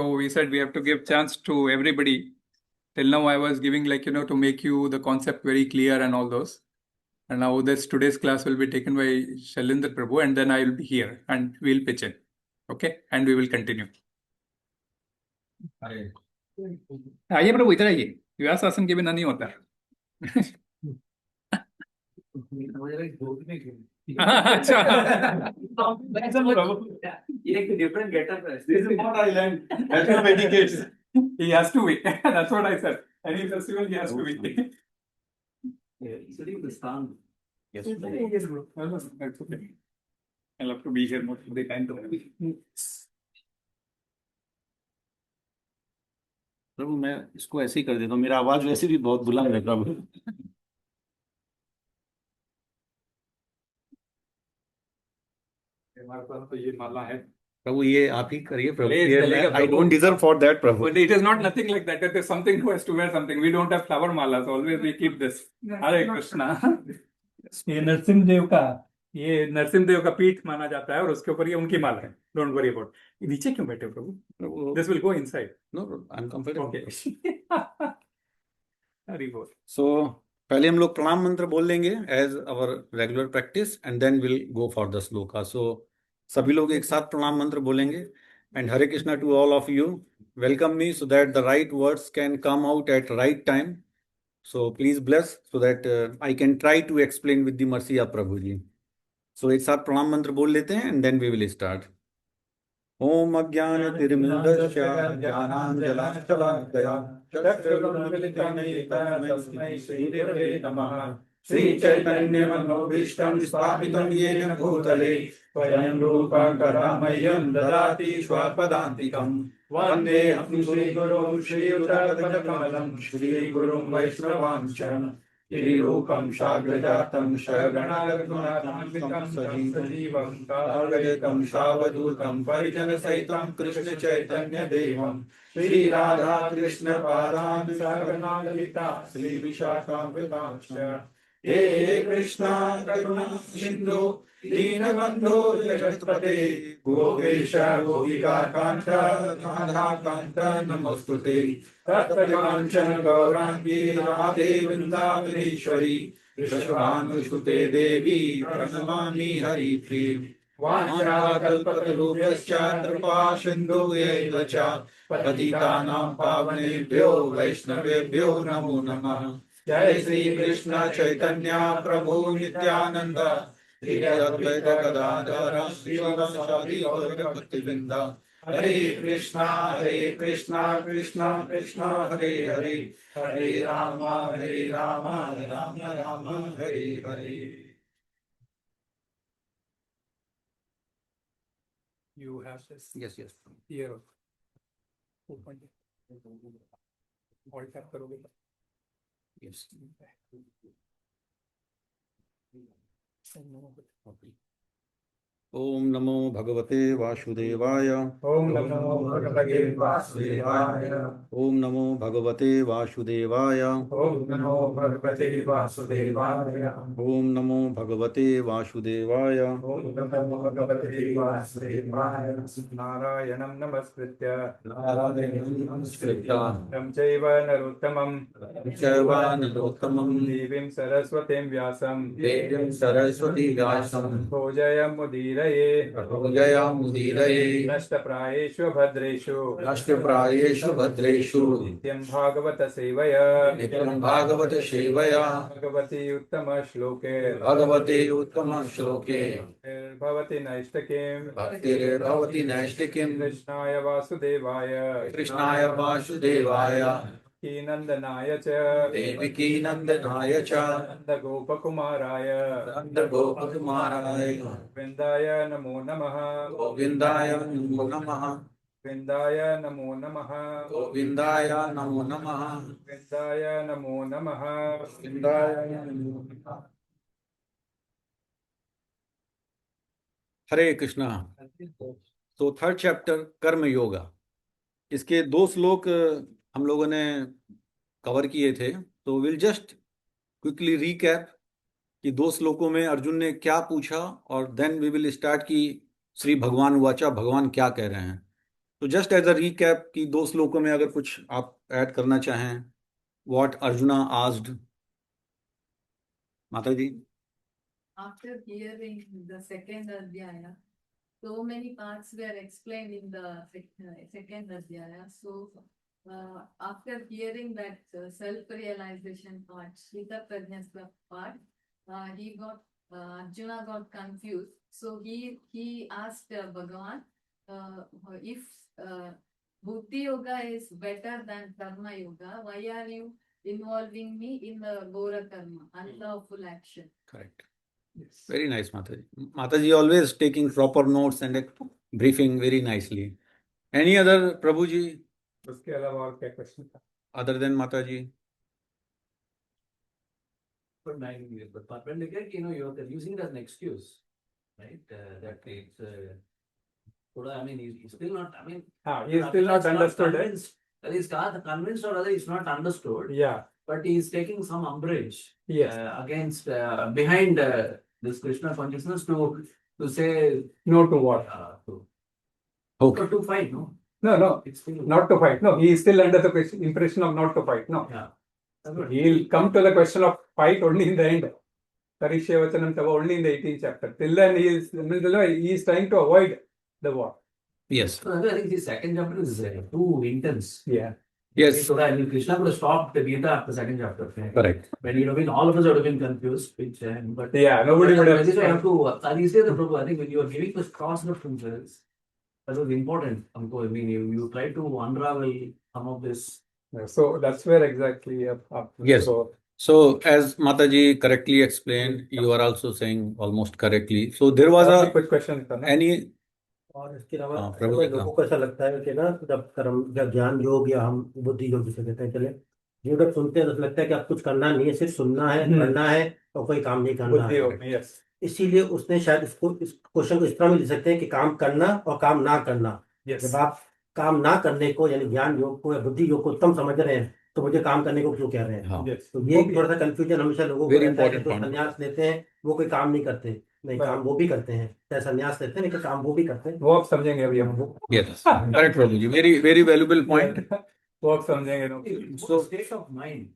So we said we have to give chance to everybody. Till now I was giving to make you the concept very clear and all those. And now today's class will be taken by Shailendra Prabhu and then I will be here and we'll pitch in. Okay? And we will continue. आइए प्रभु इधर आइए. व्यास आसन के बिना नहीं होता. अच्छा. Different getup. This is what I learned. That's what medicates. He has to wait. That's what I said. Any festival he has to wait. So leave the stand. Yes, bro. That's okay. I love to be here most of the time. प्रभु मैं इसको ऐसे ही कर देता हूँ, मेरा आवाज वैसे भी बहुत बुलंद है प्रभु. हमारे पास तो ये माला है. प्रभु ये आप ही करिए प्रभु. चलेगा I don't deserve for that Prabhu. But it is not nothing like that. It is something who has to wear something. We don't have flower malas. Always we keep this. Hare Krishna. ये नरसिंह देव का पीठ माना जाता है और उसके ऊपर ये उनकी माला है. Don't worry about. नीचे क्यों बैठे हो प्रभु? This will go inside. No, I'm comfortable. Okay. Hari बोल. So पहले हम लोग प्रणाम मंत्र बोल लेंगे as our regular practice and then we'll go for the sloka. So सभी लोग एक साथ प्रणाम मंत्र बोलेंगे. And Hare Krishna to all of you. Welcome me so that the right words can come out at right time. So please bless so that I can try to explain with the mercy of Prabhu ji. So एक साथ प्रणाम मंत्र बोल लेते हैं and then we will start. ओम अज्ञान तिमिरमिहिरद्वीपस्य ज्ञानाञ्जनशलाकया चक्षुरुन्मीलितं येन तस्मै श्रीगुरवे नमः. श्रीचैतन्यमनोभीष्टं स्थापितं येन भूतले स्वयं रूपं करामह्यं ददाति स्वपदान्तिकं. वन्देऽहं श्रीगुरुं श्रीयुतपदकमलं श्रीगुरुं वैष्णवांश्च श्रीरूपं साग्रजातं सगणरघुनाथान्वितं सजीवं साद्वैतं सावधूतं परिजनसहितं कृष्णचैतन्यदेवं श्रीराधा कृष्णपादान् सगणा ललिता श्रीविशाखान्वितांश्च. हे कृष्णा करुणा सिन्धु दीनबन्धो जगत्पते गोपेश गोपिकान्त राधाकान्त नमोस्तुते. तप्तकाञ्चन गौराङ्गी राधे वृन्दावनेश्वरी वृषभानुसुते देवी प्रणमामि हरिप्रिये. वाञ्छाकल्पतरुभ्यश्च कृपा सिन्धुभ्यैव च पतितानां पावनेभ्यो वैष्णवेभ्यो नमो नमः. जय श्री कृष्ण चैतन्य प्रभु नित्यानंद श्री अद्वैत गदाधर श्रीवासादि गौरभक्तवृंद. हरे Krishna Krishna Krishna Hare Hare Hare Ram Ram Ram Hare Hare. You have this. Yes. Here. Open it. All tap करोगे. Yes. ओम नमो भगवते वासुदेवाय. ओम नमो भगवते वासुदेवाय. ओम नमो भगवते वासुदेवाय. ओम नमो भगवते वासुदेवाय. ओम नमो भगवते वासुदेवाय. ओम नमो भगवते वासुदेवाय. नारायणं नमस्कृत्य नरं चैव नरोत्तमं देवीं सरस्वतीं व्यासं पूजयामुदीरये नष्टप्रायेषु भद्रेषु नित्यं भागवत सेवया भगवती उत्तम श्लोके भवति नैष्टिकीं कृष्णाय वासुदेवाय नंदनाय च देवकी नंदनाय च नंदगोपकुमाराय गोविन्दाय नमो नमः. गोविन्दाय नमो नमः. गोविन्दाय नमो नमः. गोविन्दाय नमो नमः. गोविन्दाय नमो नमः. गोविन्दाय नमो नमः. हरे कृष्णा. तो थर्ड चैप्टर कर्म योगा, इसके 2 श्लोक हम लोगों ने कवर किए थे. तो विल जस्ट क्विकली रीकैप कि 2 श्लोकों में अर्जुन ने क्या पूछा और देन वी विल स्टार्ट कि श्री भगवान वाचा, भगवान क्या कह रहे हैं. तो जस्ट एज अ रीकैप कि 2 श्लोकों में अगर कुछ आप ऐड करना चाहें, व्हाट अर्जुना आस्क्ड, माता जी। After hearing the second Adhyaya, so many parts were explained in the second Adhyaya. So, after hearing that self-realization part, Shita Prajnasva part, Arjuna got confused. So he asked Bhagavan, if Bhuti Yoga is better than Karma Yoga, why are you involving me in the Gora Karma, unlawful action? Correct. Yes. Very nice, Mataji. Mataji always taking proper notes and briefing very nicely. Any other, Prabhu ji? उसके अलावा और क्या question था? Other than Mataji? For 9 years, but when they get, you're using it as an excuse, right? That it's, I mean, he's still not, I mean. He is still not understood. Convinced, whether he's convinced or whether he's not understood. Yeah. But he's taking some umbrage. Yes. Against, behind this Krishna consciousness to say. No to what? Okay. To fight, no? No. It's still. Not to fight. No, he is still under the impression of not to fight. No. Yeah. He'll come to the question of fight only in the end. Karishya Vachanam Tava only in the 18th chapter. Till then, he is trying to avoid the war. Yes. So I think the second chapter is too intense. Yeah. Yes. So that Krishna could have stopped the Gita after the second chapter. Correct. When all of us would have been confused. Which, but Yeah, nobody would have. This I have to. These days, the Prabhu, I think when you are giving this cross references, that was important. I mean, you try to unravel some of this. So that's where exactly. Yes. So as Mataji correctly explained, you are also saying almost correctly. So there was a quick question. any. और इसके अलावा प्रभु जी का। लोगों को ऐसा लगता है कि ना जब कर्म या ज्ञान योग या हम बुद्धि योग जिसे कहते हैं, चले जो जब सुनते हैं तो लगता है कि अब कुछ करना नहीं है, सिर्फ सुनना है, पढ़ना है और कोई काम नहीं करना है। Yes. इसीलिए उसने शायद इस क्वेश्चन को इस तरह में लिख सकते हैं कि काम करना और काम ना करना। Yes. जब आप काम ना करने को यानी ज्ञान योग को या बुद्धि योग को उत्तम समझ रहे हैं तो मुझे काम करने को क्यों कह रहे हैं? हाँ. Yes. तो ये थोड़ा सा कंफ्यूजन हमेशा लोगों को Very रहता है कि important जो point. संन्यास लेते हैं वो कोई काम नहीं करते, नहीं Right. काम वो भी करते हैं, चाहे संन्यास लेते हैं लेकिन काम वो भी करते हैं। वो आप समझेंगे अभी हम। Yes. Correct, Prabhu ji. Very valuable point. वो आप समझेंगे ना। So state of mind.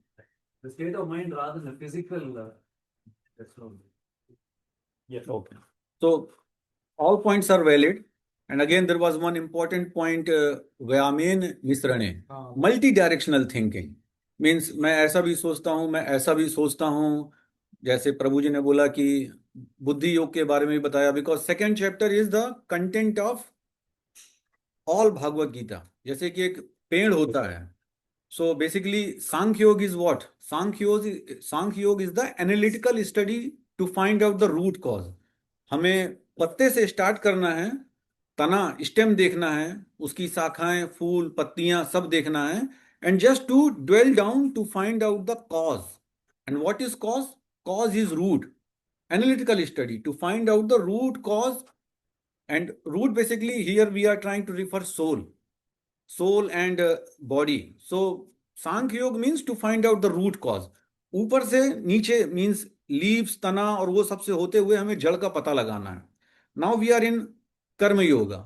The state of mind rather than the physical. Yes. Okay. So all points are valid. And again, there was one important point, Vyamen Misrane. Multi-directional thinking. Means मैं ऐसा भी सोचता हूँ, मैं ऐसा भी सोचता हूँ, जैसे प्रभु जी ने बोला कि बुद्धि योग के बारे में भी बताया, because second chapter is the content of all Bhagavad Gita. जैसे कि एक पेड़ होता है, so basically Sankhya yoga is what? Sankhya yoga is the analytical study to find out the root cause. हमें पत्ते से स्टार्ट करना है, तना स्टेम देखना है, उसकी शाखाएं, फूल, पत्तियां सब देखना है, and just to dwell down to find out the cause. And what is cause? Cause is root. Analytical study to find out the root cause. And root basically here we are trying to refer soul and body. So Sankhya Yoga means to find out the root cause. ऊपर से नीचे means leaves, तना और वो सबसे होते हुए हमें जड़ का पता लगाना है. Now we are in karma yoga.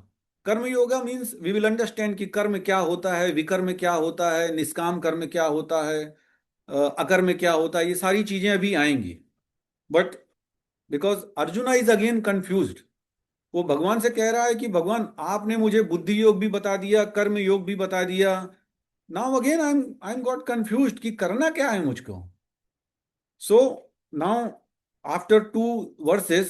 Karma yoga means we will understand कि कर्म क्या होता है, विकर्म क्या होता है, निष्काम कर्म क्या होता है, अकर्म क्या होता है, ये सारी चीजें अभी आएंगी. But because arjuna is again confused, वो भगवान से कह रहा है कि भगवान आपने मुझे बुद्धि योग भी बता दिया, कर्म योग भी बता दिया. Now again I am got confused कि करना क्या है मुझको. So now after 2 verses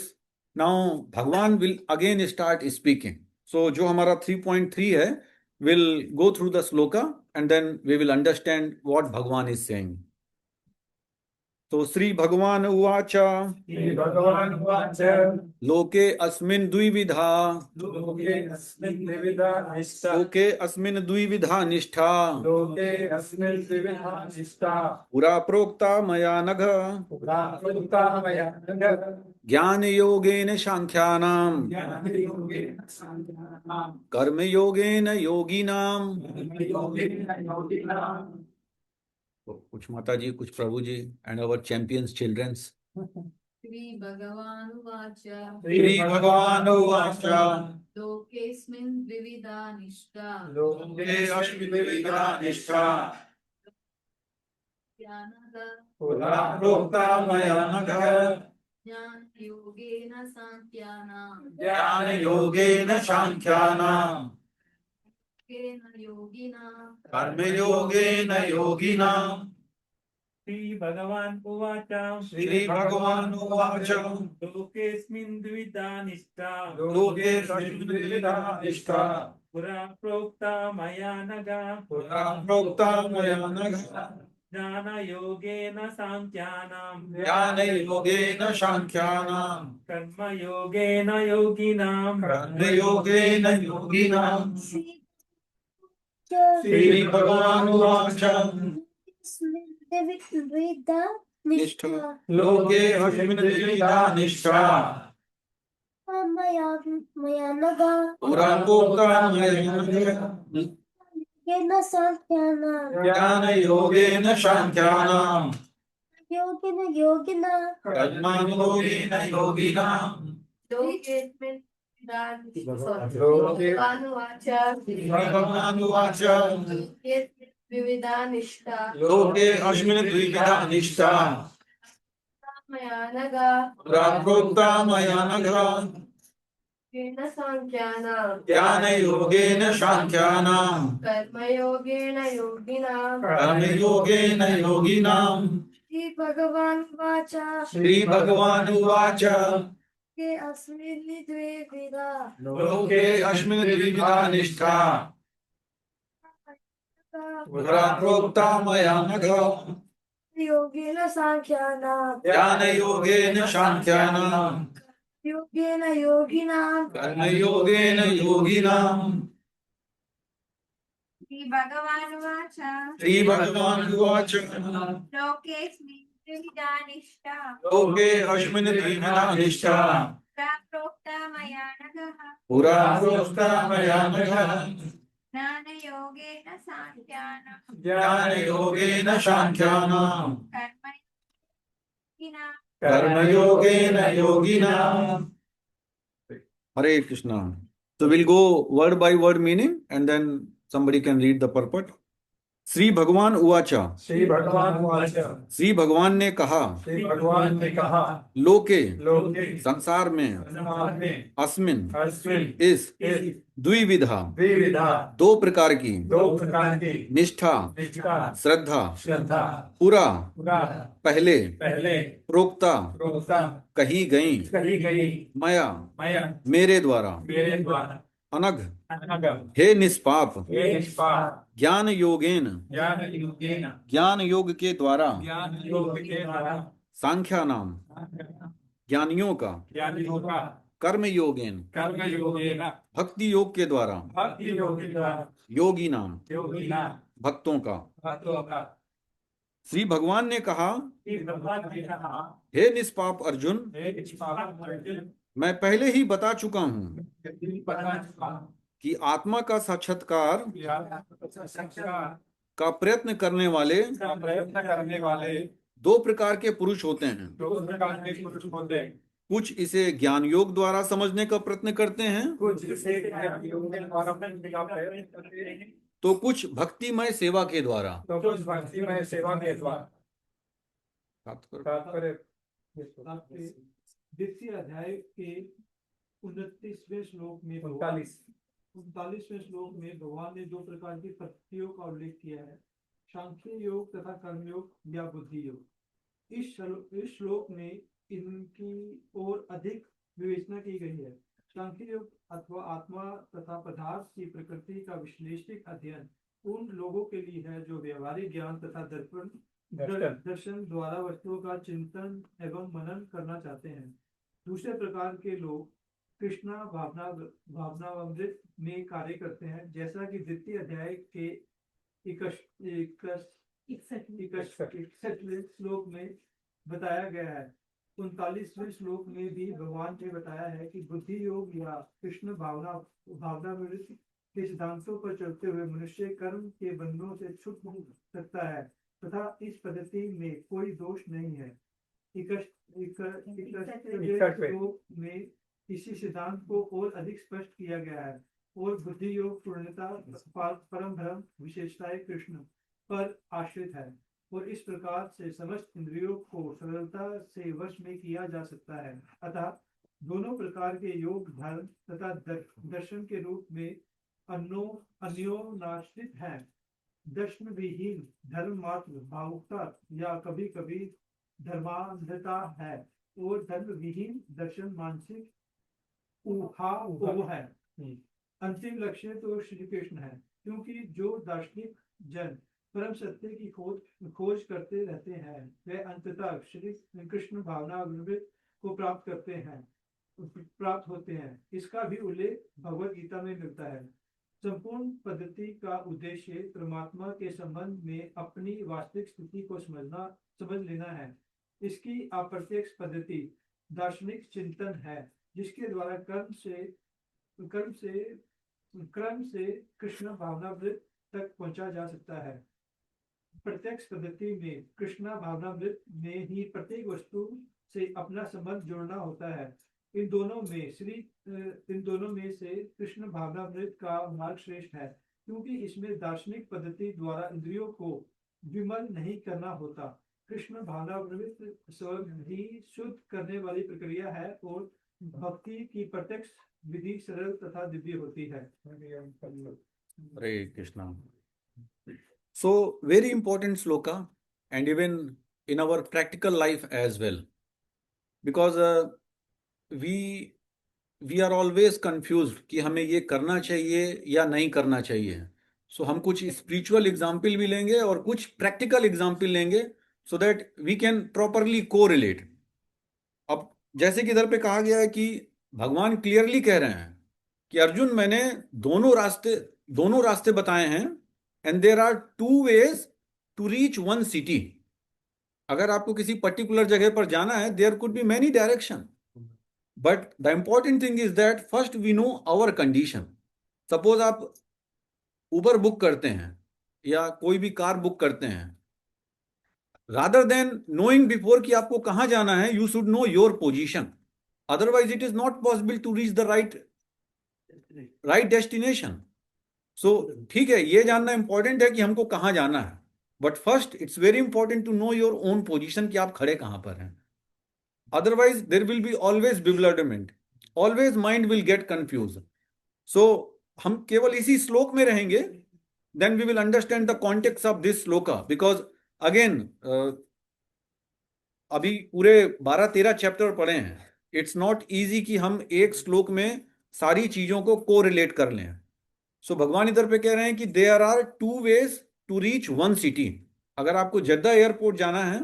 now भगवान will again start speaking. So, जो हमारा 3.3 है, we'll go through the sloka and then we will understand what Bhagwan is saying. So, Sri Bhagwan uvacha loke asmin dvividha nishtha pura prokta maya nagha ज्ञान योगेन सांख्यानाम कर्म योगेन योगिनाम. कुछ माता जी, कुछ प्रभु जी and our champions children's. श्रीभगवानुवाच श्रीभगवानुवाच लोकेऽस्मिन् द्विविधा निष्ठा लोकेऽस्मिन्द्विविधा निष्ठा ज्ञानदा पुरा प्रोक्ता मया नघ ज्ञानयोगेन साङ्ख्यानां ज्ञानयोगेन साङ्ख्यानाम् केन योगिनां कर्मयोगेन योगिनाम् श्रीभगवान् उवाच श्रीभगवानुवाच लोकेऽस्मिन् द्विविधा निष्ठा लोकेऽस्मिन्द्विविधा निष्ठा पुरा प्रोक्ता मया नघ पुरा प्रोक्ता मया नघ ज्ञानयोगेन साङ्ख्यानां ज्ञानयोगेन साङ्ख्यानाम् कर्मयोगेन योगिनां कर्मयोगेन योगिनाम् श्रीभगवानुवाच द्विविधा निष्ठा निष्ठा लोके अस्मिन्द्विविधा निष्ठा मया मया नघ पुरा प्रोक्ता मया नघ येन साङ्ख्यानां ज्ञानयोगेन साङ्ख्यानाम् योगिन योगिना कर्मयोगेन योगिनाम् लोकेऽस्मिन् लोके- भगवानुवाच भगवानुवाच लोकेऽस्मिन् द्विविधा निष्ठा लोके अस्मिन्द्विविधा निष्ठा मया नघ पुरा प्रोक्ता मया नघ केन साङ्ख्यानां ज्ञानयोगेन साङ्ख्यानाम् कर्मयोगेन योगिनां कर्मयोगेन योगिनाम् श्रीभगवानुवाच श्रीभगवानुवाच के अस्मिन् द्विविधा लोके अस्मिन्द्विविधा निष्ठा पुरा प्रोक्ता मया नघ योगेन साङ्ख्यानां ज्ञानयोगेन साङ्ख्यानाम् योगेन योगिनां कर्मयोगेन योगिनाम् श्रीभगवानुवाच श्रीभगवानुवाच लोकेऽस्मिन् द्विविधा निष्ठा लोके अस्मिन्द्विविधा निष्ठा प्रोक्ता मया नघ पुरा प्रोक्ता मया नघ ज्ञानयोगेन साङ्ख्यानां ज्ञानयोगेन साङ्ख्यानाम् कर्मयोगिना कर्मयोगेन योगिनाम् Hare Krishna. So we'll go word by word meaning and then somebody can read the purport. Shri भगवान उवाचा श्री भगवान उवाच श्री भगवान ने कहा श्री भगवान ने कहा लोके लोके संसार में समाज में अस्मिन अस्मिन् इस द्विविधा द्विविधा दो प्रकार की दो प्रकार की निष्ठा निष्ठा श्रद्धा श्रद्धा पूरा पूरा पहले पहले प्रोक्ता प्रोक्ता कही गई कही गई मया मया मेरे द्वारा मेरे द्वारा अनघ अनगम हे निष्पाप हे निष्पाप ज्ञान योगेन ज्ञान योगेन ज्ञान योग के द्वारा ज्ञान योग के द्वारा सांख्या नाम ज्ञानियों का ज्ञान योग का कर्म योगेन कर्म योगेन भक्ति योग के द्वारा भक्ति योग के द्वारा योगी नाम योगिना भक्तों का भक्तों का श्री भगवान ने कहा श्री भगवान ने कहा हे निष्पाप अर्जुन हे निष्पाप अर्जुन मैं पहले ही बता चुका हूँ पता चला कि आत्मा का साक्षात्कार संस्कार का प्रयत्न करने वाले का प्रयत्न करने वाले दो प्रकार के पुरुष होते हैं। दो प्रकार के पुरुष होते हैं। कुछ इसे ज्ञान योग द्वारा समझने का प्रयत्न करते हैं कुछ से योग के द्वारा प्रयत्न करते हैं तो कुछ भक्तिमय सेवा के द्वारा। तो कुछ भक्ति में सेवा के द्वारा तात्पर्य द्वितीय अध्याय के 29वें श्लोक में 39वें श्लोक में भगवान ने दो प्रकार की पद्धतियों का उल्लेख किया है, सांख्य योग तथा कर्म योग या बुद्धि योग। इस श्लोक में इनकी और अधिक विवेचना की गई है। सांख्य योग अथवा आत्मा तथा पदार्थ की प्रकृति का विश्लेषिक अध्ययन उन लोगों के लिए है जो व्यवहारिक ज्ञान तथा दर्शन द्वारा वस्तुओं का चिंतन एवं मनन करना चाहते हैं। दूसरे प्रकार के लोग कृष्णा भावनामृत में कार्य करते हैं, जैसा कि द्वितीय अध्याय के 61वें श्लोक में बताया गया है। 39वें श्लोक में भी भगवान ने बताया है कि बुद्धि योग या कृष्ण भावनामृत के सिद्धांतों पर चलते हुए मनुष्य कर्म के बंधनों से छूट सकता है तथा इस पद्धति में कोई दोष नहीं है। इकसठवें श्लोक में इसी सिद्धांत को और अधिक स्पष्ट किया गया है। और बुद्धि योग पूर्णता परम धर्म विशेषताएं कृष्ण पर आश्रित है और इस प्रकार से समस्त इंद्रियों को सरलता से वश में किया जा सकता है। अतः दोनों प्रकार के योग धर्म तथा दर्शन के रूप में अन्योनाश्रित है। दर्शन विहीन धर्म मात्र भावुकता या कभी कभी धर्मांधता है और धर्म विहीन दर्शन मानसिक ऊहा है। अंतिम लक्ष्य तो श्री कृष्ण है, क्योंकि जो दार्शनिक जन परम सत्य की खोज करते रहते हैं वे अंततः श्री कृष्ण भावनामृत को प्राप्त होते हैं। इसका भी उल्लेख भगवत गीता में मिलता है। संपूर्ण पद्धति का उद्देश्य परमात्मा के संबंध में अपनी वास्तविक स्थिति को समझ लेना है। इसकी अप्रत्यक्ष पद्धति दार्शनिक चिंतन है, जिसके द्वारा क्रम से कृष्ण भावनामृत तक पहुंचा जा सकता है। प्रत्यक्ष पद्धति में कृष्णा भावनामृत में ही प्रत्येक वस्तु से अपना संबंध जोड़ना होता है। इन दोनों में से कृष्ण भावनामृत का मार्ग श्रेष्ठ है, क्योंकि इसमें दार्शनिक पद्धति द्वारा इंद्रियों को विमल नहीं करना होता। कृष्ण भावनामृत स्वयं ही शुद्ध करने वाली प्रक्रिया है और भक्ति की प्रत्यक्ष विधि सरल तथा दिव्य होती है। हरे Krishna. So very important sloka, and even in our practical life as well, because we are always confused कि हमें ये करना चाहिए या नहीं करना चाहिए. So हम कुछ spiritual example भी लेंगे और कुछ practical example लेंगे so that we can properly correlate. अब जैसे कि इधर पे कहा गया है कि भगवान क्लियरली कह रहे हैं कि अर्जुन मैंने दोनों रास्ते बताए हैं, and there are 2 ways to reach 1 city. अगर आपको किसी पर्टिकुलर जगह पर जाना है, there could be many direction, but the important thing is that first we know our condition. Suppose आप उबर बुक करते हैं या कोई भी कार बुक करते हैं, रादर देन नोइंग बिफोर कि आपको कहां जाना है, you should know your position. Otherwise it is not possible to reach the right destination. So ठीक है, ये जानना इंपॉर्टेंट है कि हमको कहां जाना है, but first it's very important to know your own position कि आप खड़े कहां पर हैं. Otherwise there will be always bewilderment, always mind will get confuse. So हम केवल इसी श्लोक में रहेंगे, then we will understand the context of this shloka. Because again अभी पूरे 12-13 चैप्टर पढ़े हैं. इट्स नॉट इजी कि हम एक श्लोक में सारी चीजों को कोरिलेट कर लें. सो भगवान इधर पे कह रहे हैं कि there are 2 ways to reach 1 city. अगर आपको जद्दा एयरपोर्ट जाना है,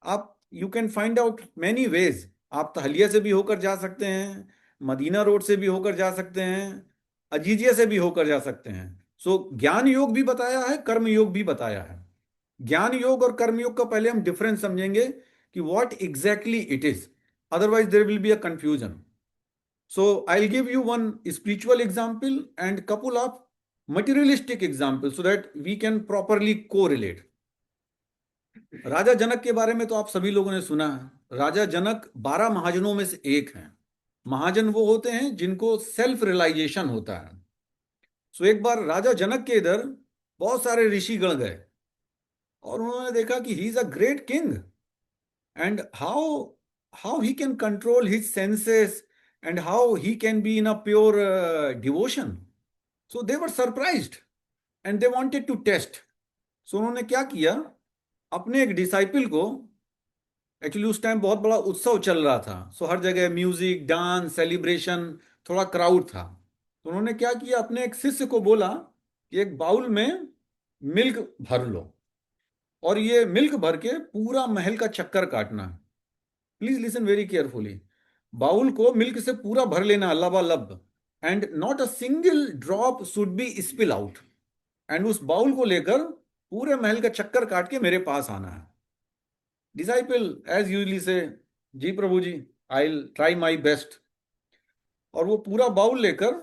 आप you can find out many ways. आप तहलिया से भी होकर जा सकते हैं, मदीना रोड से भी होकर जा सकते हैं, अजीजिया से भी होकर जा सकते हैं. सो ज्ञान योग भी बताया है, कर्म योग भी बताया है. ज्ञान योग और कर्म योग का पहले हम डिफरेंस समझेंगे कि what exactly it is, otherwise there will be a confusion. So I'll give you one spiritual example and couple of materialistic examples so that we can properly correlate. राजा जनक के बारे में तो आप सभी लोगों ने सुना है. राजा जनक 12 महाजनों में से एक हैं. महाजन वो होते हैं जिनको सेल्फ रियलाइजेशन होता है. सो एक बार राजा जनक के इधर बहुत सारे ऋषिगण गए और उन्होंने देखा कि he is a great king and how he can control his senses and how he can be in a pure devotion. So they were surprised and they wanted to test. So उन्होंने क्या किया, अपने एक disciple को, actually उस time बहुत बड़ा उत्सव चल रहा था, सो हर जगह म्यूजिक, डांस, सेलिब्रेशन, थोड़ा क्राउड था. तो उन्होंने क्या किया, अपने एक शिष्य को बोला कि एक बाउल में मिल्क भर लो और ये मिल्क भर के पूरा महल का चक्कर काटना. Please listen very carefully. Bowl को मिल्क से पूरा भर लेना लबालब, and not a single drop should be spill out. And उस बाउल को लेकर पूरे महल का चक्कर काट के मेरे पास आना है. डिसाइपल एज यूजली से, जी प्रभु जी, I will try my best. और वो पूरा बाउल लेकर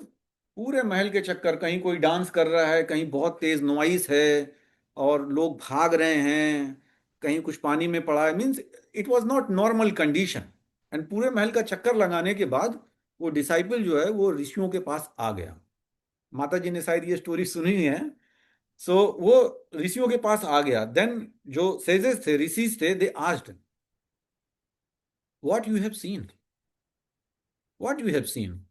पूरे महल के चक्कर, कहीं कोई डांस कर रहा है, कहीं बहुत तेज नॉइस है और लोग भाग रहे हैं, कहीं कुछ पानी में पड़ा है, means it was not normal condition. And पूरे महल का चक्कर लगाने के बाद वो डिसाइपल जो है वो ऋषियों के पास आ गया। माता जी ने शायद ये स्टोरी सुनी है। सो वो ऋषियों के पास आ गया। देन जो सेजेस थे, ऋषिज थे, they asked what you have seen, what you have seen.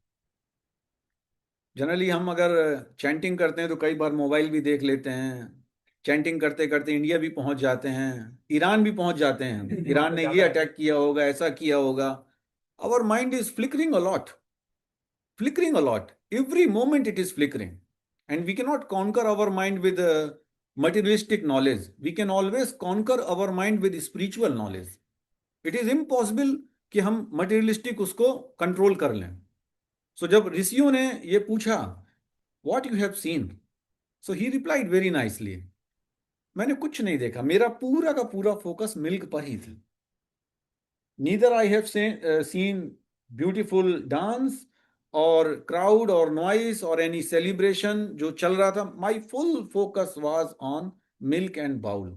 Generally हम अगर चैंटिंग करते हैं तो कई बार मोबाइल भी देख लेते हैं। चैंटिंग करते करते इंडिया भी पहुंच जाते हैं, ईरान भी पहुंच जाते हैं, ईरान ने ये अटैक किया होगा, ऐसा किया होगा। Our mind is flickering a lot, flickering a lot. Every moment it is flickering. And we cannot conquer our mind with materialistic knowledge. We can always conquer our mind with spiritual knowledge. It is impossible कि हम materialistic उसको control कर लें। So जब ऋषियों ने ये पूछा what you have seen, so he replied very nicely, मैंने कुछ नहीं देखा, मेरा पूरा का पूरा फोकस मिल्क पर ही थी। Neither I have seen beautiful dance or crowd or noise or any celebration जो चल रहा था। My full focus was on milk and bowl.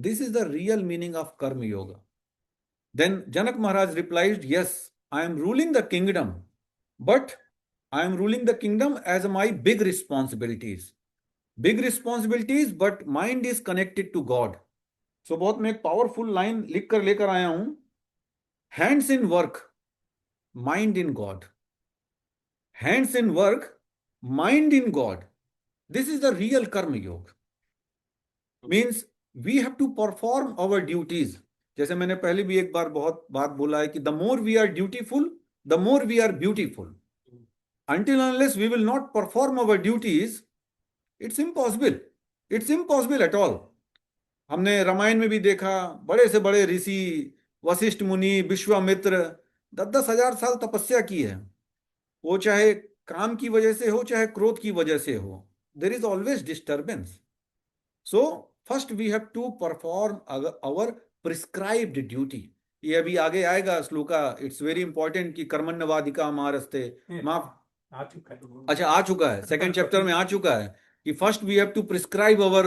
This is the real meaning of karma yoga. Then Janak Maharaj replied, yes, I am ruling the kingdom, but I am ruling the kingdom as my big responsibilities. Big responsibilities, but mind is connected to God. So बहुत मैं एक powerful line लिख कर लेकर आया हूं। Hands in work, mind in God. Hands in work, mind in God. This is the real karma yoga. Means we have to perform our duties. जैसे मैंने पहले भी एक बार बहुत बात बोला है कि the more we are dutiful, the more we are beautiful. Until unless we will not perform our duties, it's impossible. It's impossible at all. हमने रामायण में भी देखा, बड़े से बड़े ऋषि वशिष्ठ मुनि, विश्वामित्र 10-10 हजार साल तपस्या की है। वो चाहे काम की वजह से हो, चाहे क्रोध की वजह से हो, there is always disturbance. So first we have to perform our prescribed duty. ये अभी आगे आएगा श्लोका, इट्स वेरी इंपॉर्टेंट कि कर्मण्यवाधिका मारस्ते माफ आ चुका है। अच्छा आ चुका है, सेकंड चैप्टर में आ चुका है कि first we have to prescribe our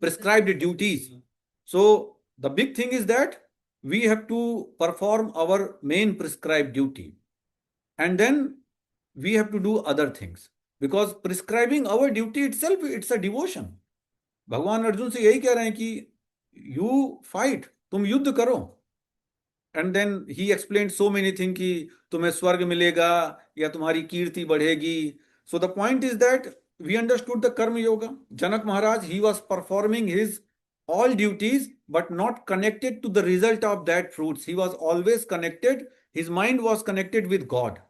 prescribed duties. So the big thing is that we have to perform our main prescribed duty, and then we have to do other things, because prescribing our duty itself, it's a devotion. भगवान अर्जुन से यही कह रहे हैं कि you fight, तुम युद्ध करो। and then he explained so many things कि तुम्हें स्वर्ग मिलेगा या तुम्हारी कीर्ति बढ़ेगी। so the point is that we understood the karma yoga. Janak Maharaj, he was performing his all duties but not connected to the result of that fruits. He was always connected, his mind was connected with God.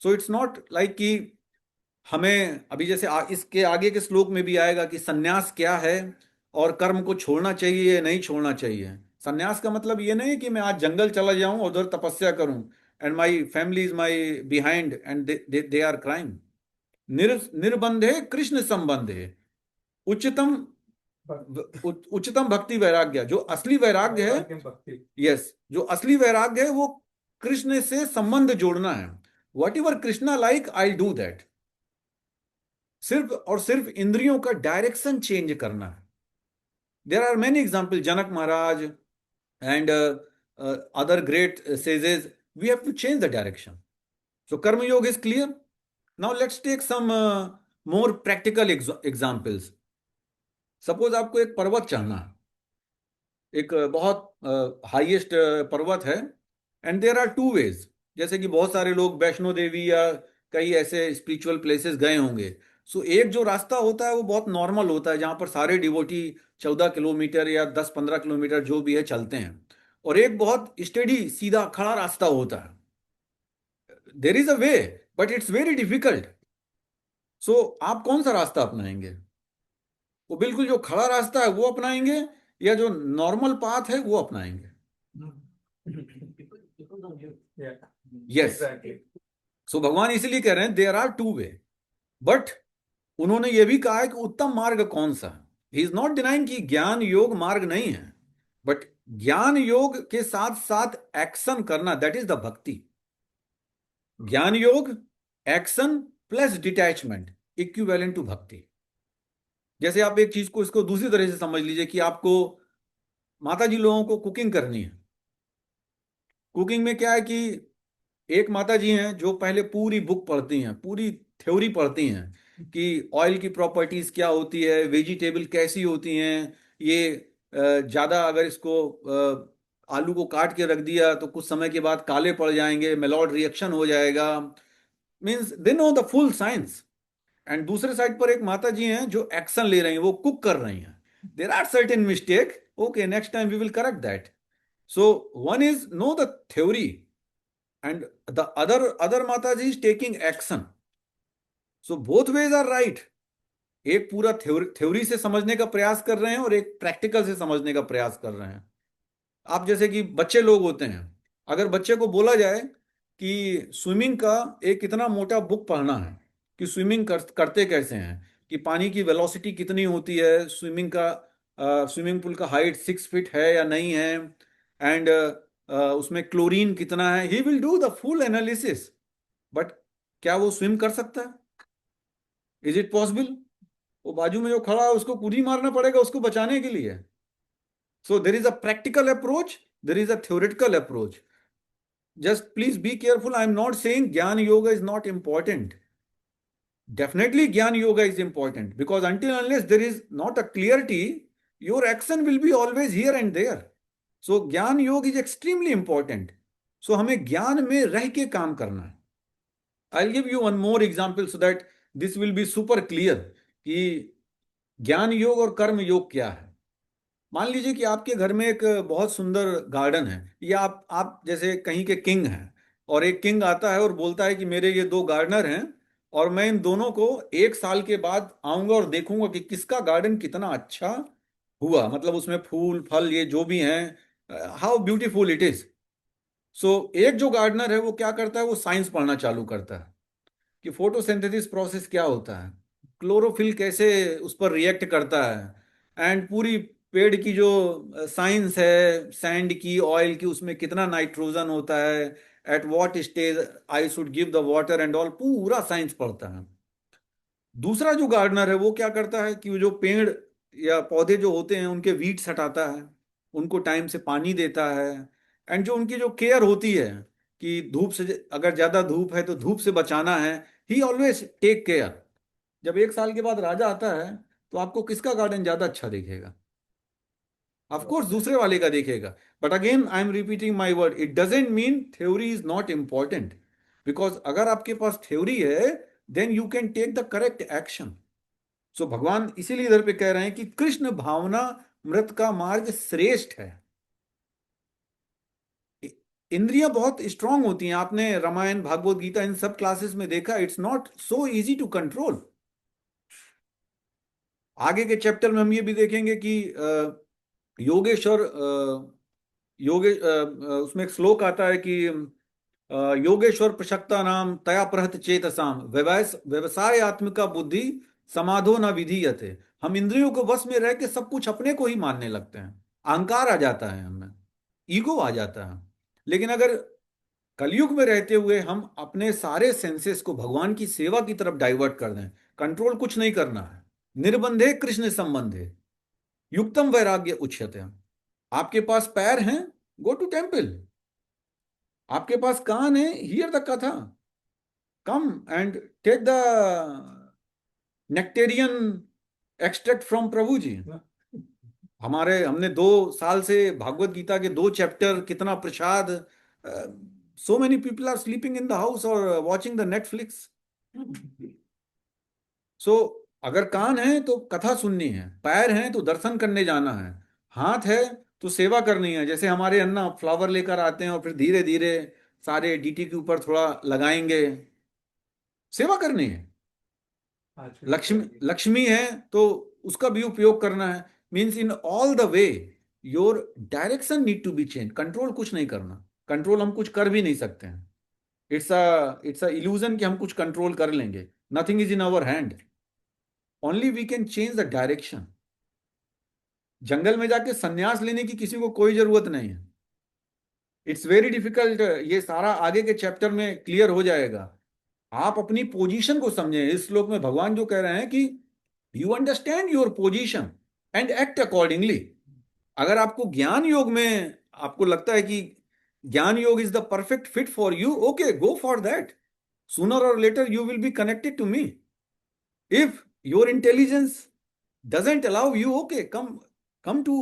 So it's not like कि हमें अभी जैसे इसके आगे के श्लोक में भी आएगा कि सन्यास क्या है और कर्म को छोड़ना चाहिए नहीं छोड़ना चाहिए। सन्यास का मतलब ये नहीं कि मैं आज जंगल चला जाऊं और उधर तपस्या करूं and my family is my behind and they are crime. निर्बंधे कृष्ण संबंधे उच्चतम भक्ति वैराग्य, जो असली वैराग्य है, यस, जो असली वैराग्य है वो कृष्ण से संबंध जोड़ना है। Whatever Krishna like I do that. सिर्फ और सिर्फ इंद्रियों का डायरेक्शन चेंज करना है। There are many example, Janak Maharaj and other great sages, we have to change the direction. So karma yoga is clear. Now let's take some more practical examples. Suppose आपको एक पर्वत चढ़ना है, एक बहुत हाईएस्ट पर्वत है, and there are two ways. जैसे कि बहुत सारे लोग वैष्णो देवी या कई ऐसे स्पिरिचुअल प्लेसेस गए होंगे। सो एक जो रास्ता होता है वो बहुत नॉर्मल होता है, जहां पर सारे डिवोटी 14 किलोमीटर या 10-15 किलोमीटर जो भी है चलते हैं, और एक बहुत स्टेडी सीधा खड़ा रास्ता होता है। There is a way but it's very difficult. So आप कौन सा रास्ता अपनाएंगे? वो बिल्कुल जो खड़ा रास्ता है वो अपनाएंगे या जो नॉर्मल पाथ है वो अपनाएंगे? यस। सो भगवान इसीलिए कह रहे हैं there are two way, but उन्होंने ये भी कहा है कि उत्तम मार्ग कौन सा। ही इज नॉट डिनाइंग कि ज्ञान योग मार्ग नहीं है, बट ज्ञान योग के साथ साथ एक्शन करना, that is the bhakti. Gyan yoga, action plus detachment equivalent to bhakti. जैसे आप एक चीज को इसको दूसरी तरह से समझ लीजिए कि आपको माता जी लोगों को कुकिंग करनी है। कुकिंग में क्या है कि एक माता जी हैं जो पहले पूरी बुक पढ़ती हैं, पूरी थ्योरी पढ़ती हैं कि ऑयल की प्रॉपर्टीज क्या होती है, वेजिटेबल कैसी होती हैं, ये ज्यादा अगर इसको आलू को काट के रख दिया तो कुछ समय के बाद काले पड़ जाएंगे, मेलॉड रिएक्शन हो जाएगा। Means they know the full science. And दूसरे साइड पर एक माता जी हैं जो एक्शन ले रही हैं, वो कुक कर रही हैं। There are certain mistake, okay next time we will correct that. So one is know the theory and the other mataji is taking action. So both ways are right. एक पूरा theory से समझने का प्रयास कर रहे हैं और एक प्रैक्टिकल से समझने का प्रयास कर रहे हैं। आप जैसे कि बच्चे लोग होते हैं, अगर बच्चे को बोला जाए कि स्विमिंग का एक इतना मोटा बुक पढ़ना है कि स्विमिंग करते कैसे हैं, कि पानी की वेलोसिटी कितनी होती है, स्विमिंग पूल का हाइट 6 फीट है या नहीं है, एंड उसमें क्लोरीन कितना है, he will do the full analysis. But क्या वो स्विम कर सकता है? Is it possible? वो बाजू में जो खड़ा है उसको कूदी मारना पड़ेगा उसको बचाने के लिए। So there is a practical approach, there is a theoretical approach. Just please be careful. I'm not saying Jnana Yoga is not important. Definitely Jnana Yoga is important, because until unless there is not a clarity, your action will be always here and there. So Jnana Yoga is extremely important. So हमें ज्ञान में रह के काम करना है। I'll give you one more example so that this will be super clear कि ज्ञान योग और कर्म योग क्या है। मान लीजिए कि आपके घर में एक बहुत सुंदर गार्डन है, या आप जैसे कहीं के किंग हैं, और एक किंग आता है और बोलता है कि मेरे ये 2 गार्डनर हैं और मैं इन दोनों को 1 साल के बाद आऊंगा और देखूंगा कि किसका गार्डन कितना अच्छा हुआ, मतलब उसमें फूल फल ये जो भी हैं, हाउ ब्यूटीफुल इट इज। सो एक जो गार्डनर है वो क्या करता है, वो साइंस पढ़ना चालू करता है कि फोटोसिंथेसिस प्रोसेस क्या होता है, क्लोरोफिल कैसे उस पर रिएक्ट करता है, एंड पूरी पेड़ की जो साइंस है, सैंड की, ऑयल की, उसमें कितना नाइट्रोजन होता है, at what stage I should give the water and all, पूरा साइंस पढ़ता है। दूसरा जो गार्डनर है वो क्या करता है कि वो जो पेड़ या पौधे जो होते हैं उनके वीड्स हटाता है, उनको टाइम से पानी देता है, एंड जो उनकी जो केयर होती है कि धूप से, अगर ज्यादा धूप है तो धूप से बचाना है, ही ऑलवेज टेक केयर। जब 1 साल के बाद राजा आता है तो आपको किसका गार्डन ज्यादा अच्छा दिखेगा? ऑफ कोर्स दूसरे वाले का दिखेगा। But again I am repeating my word, it doesn't mean theory is not important, because अगर आपके पास थ्योरी है then you can take the correct action. So भगवान इसीलिए इधर पे कह रहे हैं कि कृष्ण भावना मृत का मार्ग श्रेष्ठ है। इंद्रियां बहुत स्ट्रांग होती हैं, आपने रामायण भागवत गीता इन सब क्लासेस में देखा, it's not so easy to control. आगे के चैप्टर में हम ये भी देखेंगे कि योगेश्वर उसमें एक श्लोक आता है कि योगेश्वर प्रशक्ता नाम तया प्रहत चेतसाम व्यवसाय आत्मिका बुद्धि समाधो न विधीयते। हम इंद्रियों को वश में रह के सब कुछ अपने को ही मानने लगते हैं, अहंकार आ जाता है हमें, ईगो आ जाता है। लेकिन अगर कलयुग में रहते हुए हम अपने सारे सेंसेस को भगवान की सेवा की तरफ डाइवर्ट कर दें, कंट्रोल कुछ नहीं करना है, निर्बंधे कृष्ण संबंधे युक्तम वैराग्य उच्यते। आपके पास पैर हैं, गो टू टेम्पल। आपके पास कान है, here the katha, come and take the nectarean extract from प्रभु जी। हमने 2 साल से भागवत गीता के 2 चैप्टर, कितना prasad, so many people are sleeping in the house और वॉचिंग द नेटफ्लिक्स। सो अगर कान है तो कथा सुननी है, पैर हैं तो दर्शन करने जाना है, हाथ है तो सेवा करनी है। जैसे हमारे अन्ना फ्लावर लेकर आते हैं और फिर धीरे धीरे सारे डीटी के ऊपर थोड़ा लगाएंगे, सेवा करनी है। लक्ष्मी है तो उसका भी उपयोग करना है। Means in all the way your direction need to be change. Control कुछ नहीं करना, कंट्रोल हम कुछ कर भी नहीं सकते हैं। इट्स अ इल्यूजन कि हम कुछ कंट्रोल कर लेंगे। Nothing is in our hand, only we can change the direction. जंगल में जाके संन्यास लेने की किसी को कोई जरूरत नहीं है। इट्स वेरी डिफिकल्ट, ये सारा आगे के चैप्टर में क्लियर हो जाएगा। आप अपनी पोजीशन को समझें। इस श्लोक में भगवान जो कह रहे हैं कि You understand your position and act accordingly. अगर आपको ज्ञान योग में आपको लगता है कि ज्ञान योग is the perfect fit for you, okay, go for that. Sooner or later you will be connected to me. If your intelligence doesn't allow you, okay, come to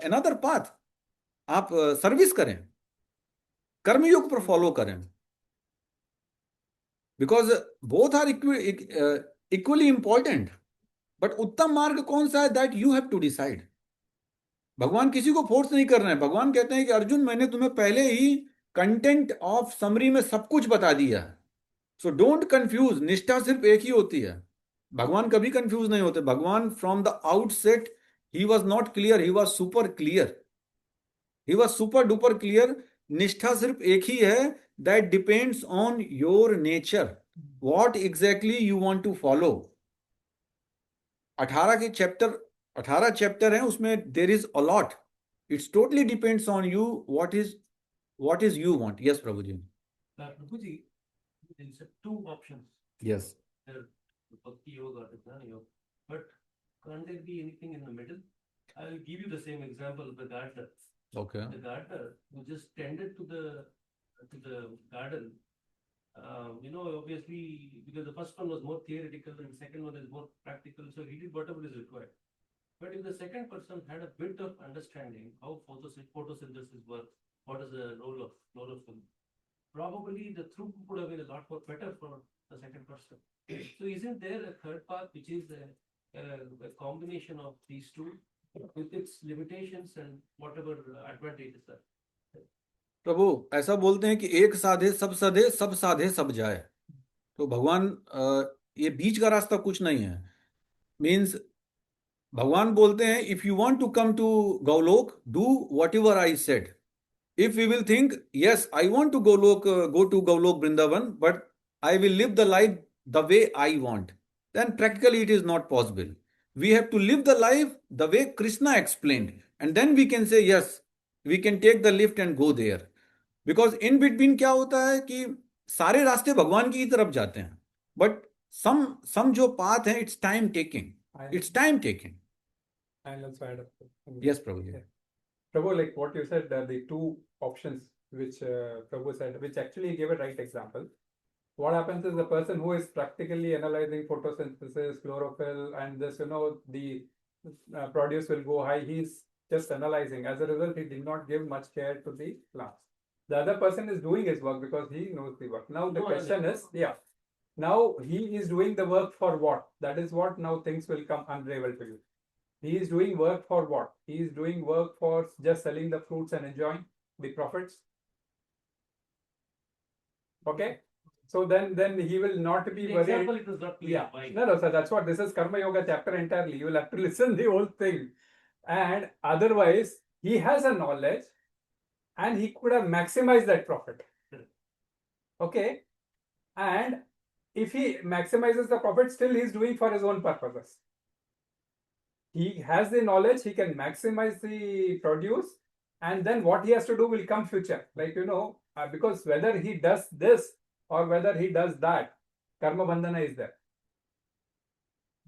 another path. आप सर्विस करें, कर्मयोग पर follow करें, because both are equally important. But उत्तम मार्ग कौन सा है, that you have to decide. भगवान किसी को फोर्स नहीं कर रहे हैं. भगवान कहते हैं कि अर्जुन, मैंने तुम्हें पहले ही कंटेंट ऑफ समरी में सब कुछ बता दिया है. So don't confuse. निष्ठा सिर्फ एक ही होती है. भगवान कभी कंफ्यूज नहीं होते. Bhagwan from the outset he was not clear, he was super clear. He was super duper clear. निष्ठा सिर्फ एक ही है, that depends on your nature, what exactly you want to follow. 18 chapter हैं, उसमें there is a lot. It's totally depends on you, what is you want. Yes, Prabhuji. Prabhuji, there is 2 options. Yes. There, Bhakti Yoga or Jnana Yoga. But can't there be anything in the middle? I will give you the same example of the gardener. Okay. The gardener who just tended to the garden. Obviously, because the first one was more theoretical and the second one is more practical, so he did whatever is required. But if the second person had a bit of understanding how photosynthesis works, what is the role of chlorophyll, probably the throughput would have been a lot more better for the second person. So isn't there a third path which is a combination of these two with its limitations and whatever advantages are? प्रभु ऐसा बोलते हैं कि एक साधे सब सधे, सब साधे सब जाए. तो भगवान ये बीच का रास्ता कुछ नहीं है. मीन्स भगवान बोलते हैं, if you want to come to Golok, do whatever I said. If we will think, yes, I want to go to Golok Vrindavan, but I will live the life the way I want, then practically it is not possible. We have to live the life the way Krishna explained, and then we can say, yes, we can take the lift and go there. Because in between क्या होता है कि सारे रास्ते भगवान की तरफ जाते हैं, but some जो path है, it's time taking. It's time taking. I'll also add up. Yes, Prabhuji. Prabhu, like what you said, the 2 options which Prabhu said, which actually gave a right example. What happens is the person who is practically analyzing photosynthesis, chlorophyll, and this, the produce will go high. He's just analyzing. As a result, he did not give much care to the plants. The other person is doing his work because he knows the work. Now the question is, now he is doing the work for what? That is what now things will come unravel to you. He is doing work for what? He is doing work for just selling the fruits and enjoying the profits. Okay, so then he will not be The worried. example, it was not clear. Why? No, sir, that's what this is Karma Yoga chapter entirely. You will have to listen the whole thing, and otherwise he has a knowledge, and he could have maximized that profit. Okay, and if he maximizes the profit, still he is doing for his own purposes. He has the knowledge, he can maximize the produce, and then what he has to do will come future. Like, because whether he does this or whether he does that, karma bandhana is there.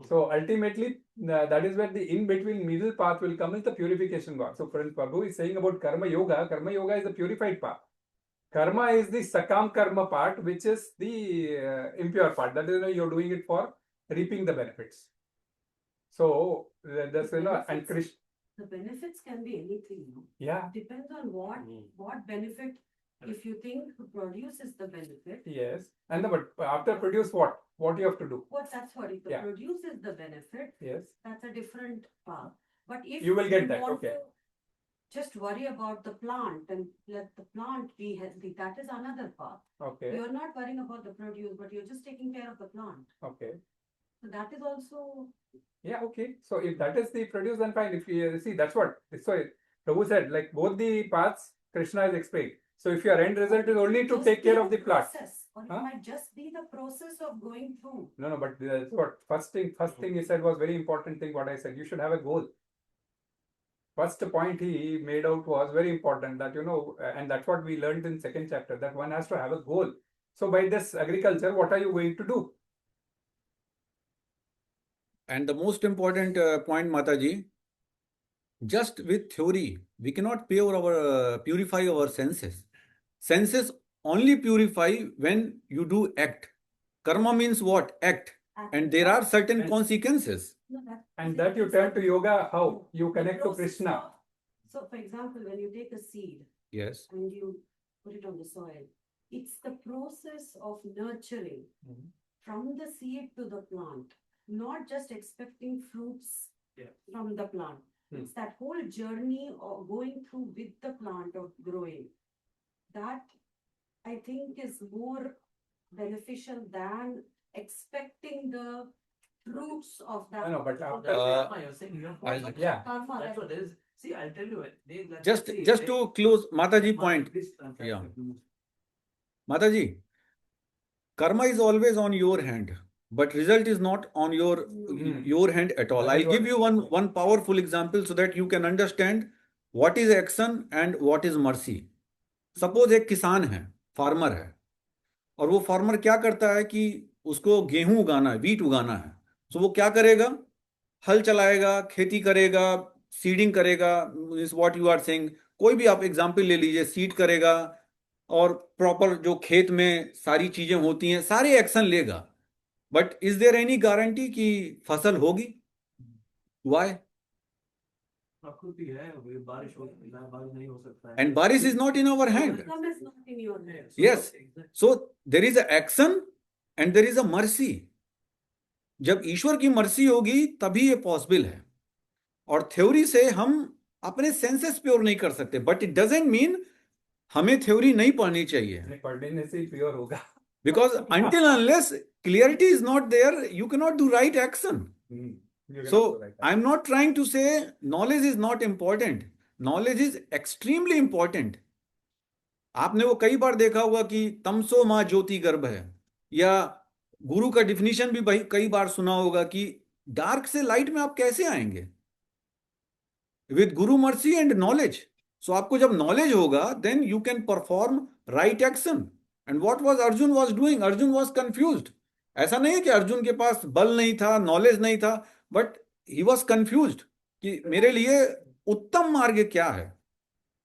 So ultimately, that is where the in-between middle path will come, is the purification path. So Prince Prabhu is saying about Karma Yoga is the purified path. Karma is the sakam karma part, which is the impure part. That is, you're doing it for reaping the benefits. So there's and Krishna. The benefits can be anything. Yeah. Depends on what benefit. If you think produce is the benefit. Yes. And but after produce, what you have to do? That's what if the produce is the benefit. Yes. That's a different path. But if you will get that. want Okay. to just worry about the plant and let the plant be healthy, that is another path. Okay. You're not worrying about the produce, but you're just taking care of the plant. Okay. So that is also. Yeah, okay. So if that is the produce, then fine. If you see, that's what. So Prabhu said, like both the paths, Krishna has explained. So if your end result is only to take care of the plant. Or it might just be the process of going through. No, but that's what first thing he said was very important thing. What I said, you should have a goal. First point he made out was very important, that and that's what we learned in 2nd chapter, that one has to have a goal. So by this agriculture, what are you going to do? And the most important point, Mataji, just with theory, we cannot purify our senses. Senses only purify when you do act. Karma means what? Act. And there are certain consequences. And that you turn to yoga, how? You connect to Process Krishna. of- So for example, when you take a seed Yes. and you put it on the soil, it's the process of nurturing Mhm. from the seed to the plant, not just expecting fruits Yeah. from the plant. It's that whole journey of going through with the plant of growing. That I think is more beneficial than expecting the fruits of that. No, but So after, that's Uh, karma, you're saying you have I'll- karma. yeah. Karma, That's that- what there is. See, I'll tell you, let's Just see, to close Mataji point. Please translate. Yeah. Mataji, karma is always on your hand, but result is not on your hand at all. That is I'll give what- you one powerful example so that you can understand what is action and what is mercy. Suppose एक किसान है, farmer है, और वो farmer क्या करता है कि उसको गेहूं उगाना है, वीट उगाना है, तो वो क्या करेगा? हल चलाएगा, खेती करेगा, सीडिंग करेगा, is what you are saying, कोई भी आप एग्जांपल ले लीजिए, सीड करेगा और प्रॉपर जो खेत में सारी चीजें होती हैं, सारे एक्शन लेगा, but is there any guarantee कि फसल होगी? व्हाई? प्रकृति है, अभी बारिश हो, बारिश नहीं हो सकता है। And barish is not in our hand. Karma is not in your hand. Yes. So there is a action and there is a mercy. जब ईश्वर की मर्सी होगी तभी ये पॉसिबल है. और थ्योरी से हम अपने सेंसेस प्योर नहीं कर सकते, बट इट डजेंट मीन हमें थ्योरी नहीं पढ़नी चाहिए, पढ़ने से ही प्योर होगा. Because until unless clarity is not there, you cannot do right action. You So cannot do right. I'm not trying to say knowledge is not important. Knowledge is extremely important. आपने वो कई बार देखा होगा कि तमसो माँ ज्योति गर्भ है, या गुरु का डिफिनीशन भी भाई कई बार सुना होगा कि डार्क से लाइट में आप कैसे आएंगे? With Guru mercy and knowledge. सो आपको जब नॉलेज होगा then you can perform right action. And what was Arjun was doing? Arjun was confused. ऐसा नहीं है कि अर्जुन के पास बल नहीं था, नॉलेज नहीं था, बट ही वाज कंफ्यूज्ड कि मेरे लिए उत्तम मार्ग क्या है.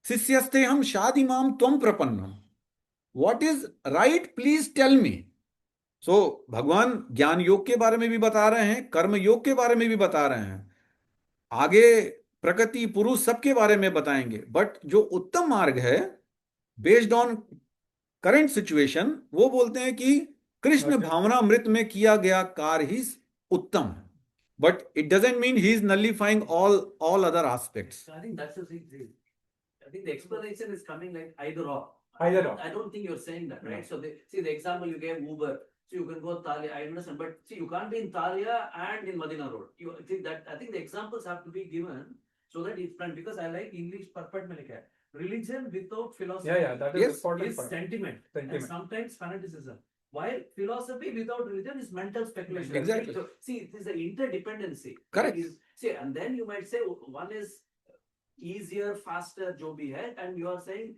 शिष्यस्ते हम शाद इमाम त्वम प्रपन्नम. What is right please tell me. So भगवान ज्ञान योग के बारे में भी बता रहे हैं, कर्म योग के बारे में भी बता रहे हैं, आगे प्रकृति पुरुष सबके बारे में बताएंगे, बट जो उत्तम मार्ग है बेस्ड ऑन करंट सिचुएशन, वो बोलते हैं कि कृष्ण भावनामृत में किया गया कार्य ही उत्तम है. But it doesn't mean he is nullifying all other aspects. I think that's the thing. I think the explanation is coming like either or. Either or. I don't think you're saying that, right? No. So see the example you gave Uber. So you can go Thalia, I understand, but see you can't be in Thalia and in Madina Road. You think that I think the examples have to be given so that it's planned, because I like English perfect में लिखा है. Religion without philosophy That is Yes, important is point. sentiment and Sentiment. sometimes fanaticism. While philosophy without religion is mental speculation. Exactly. So, see, it is the interdependency. Correct. See, and then you might say one is easier, faster, jo bhi hai, and you are saying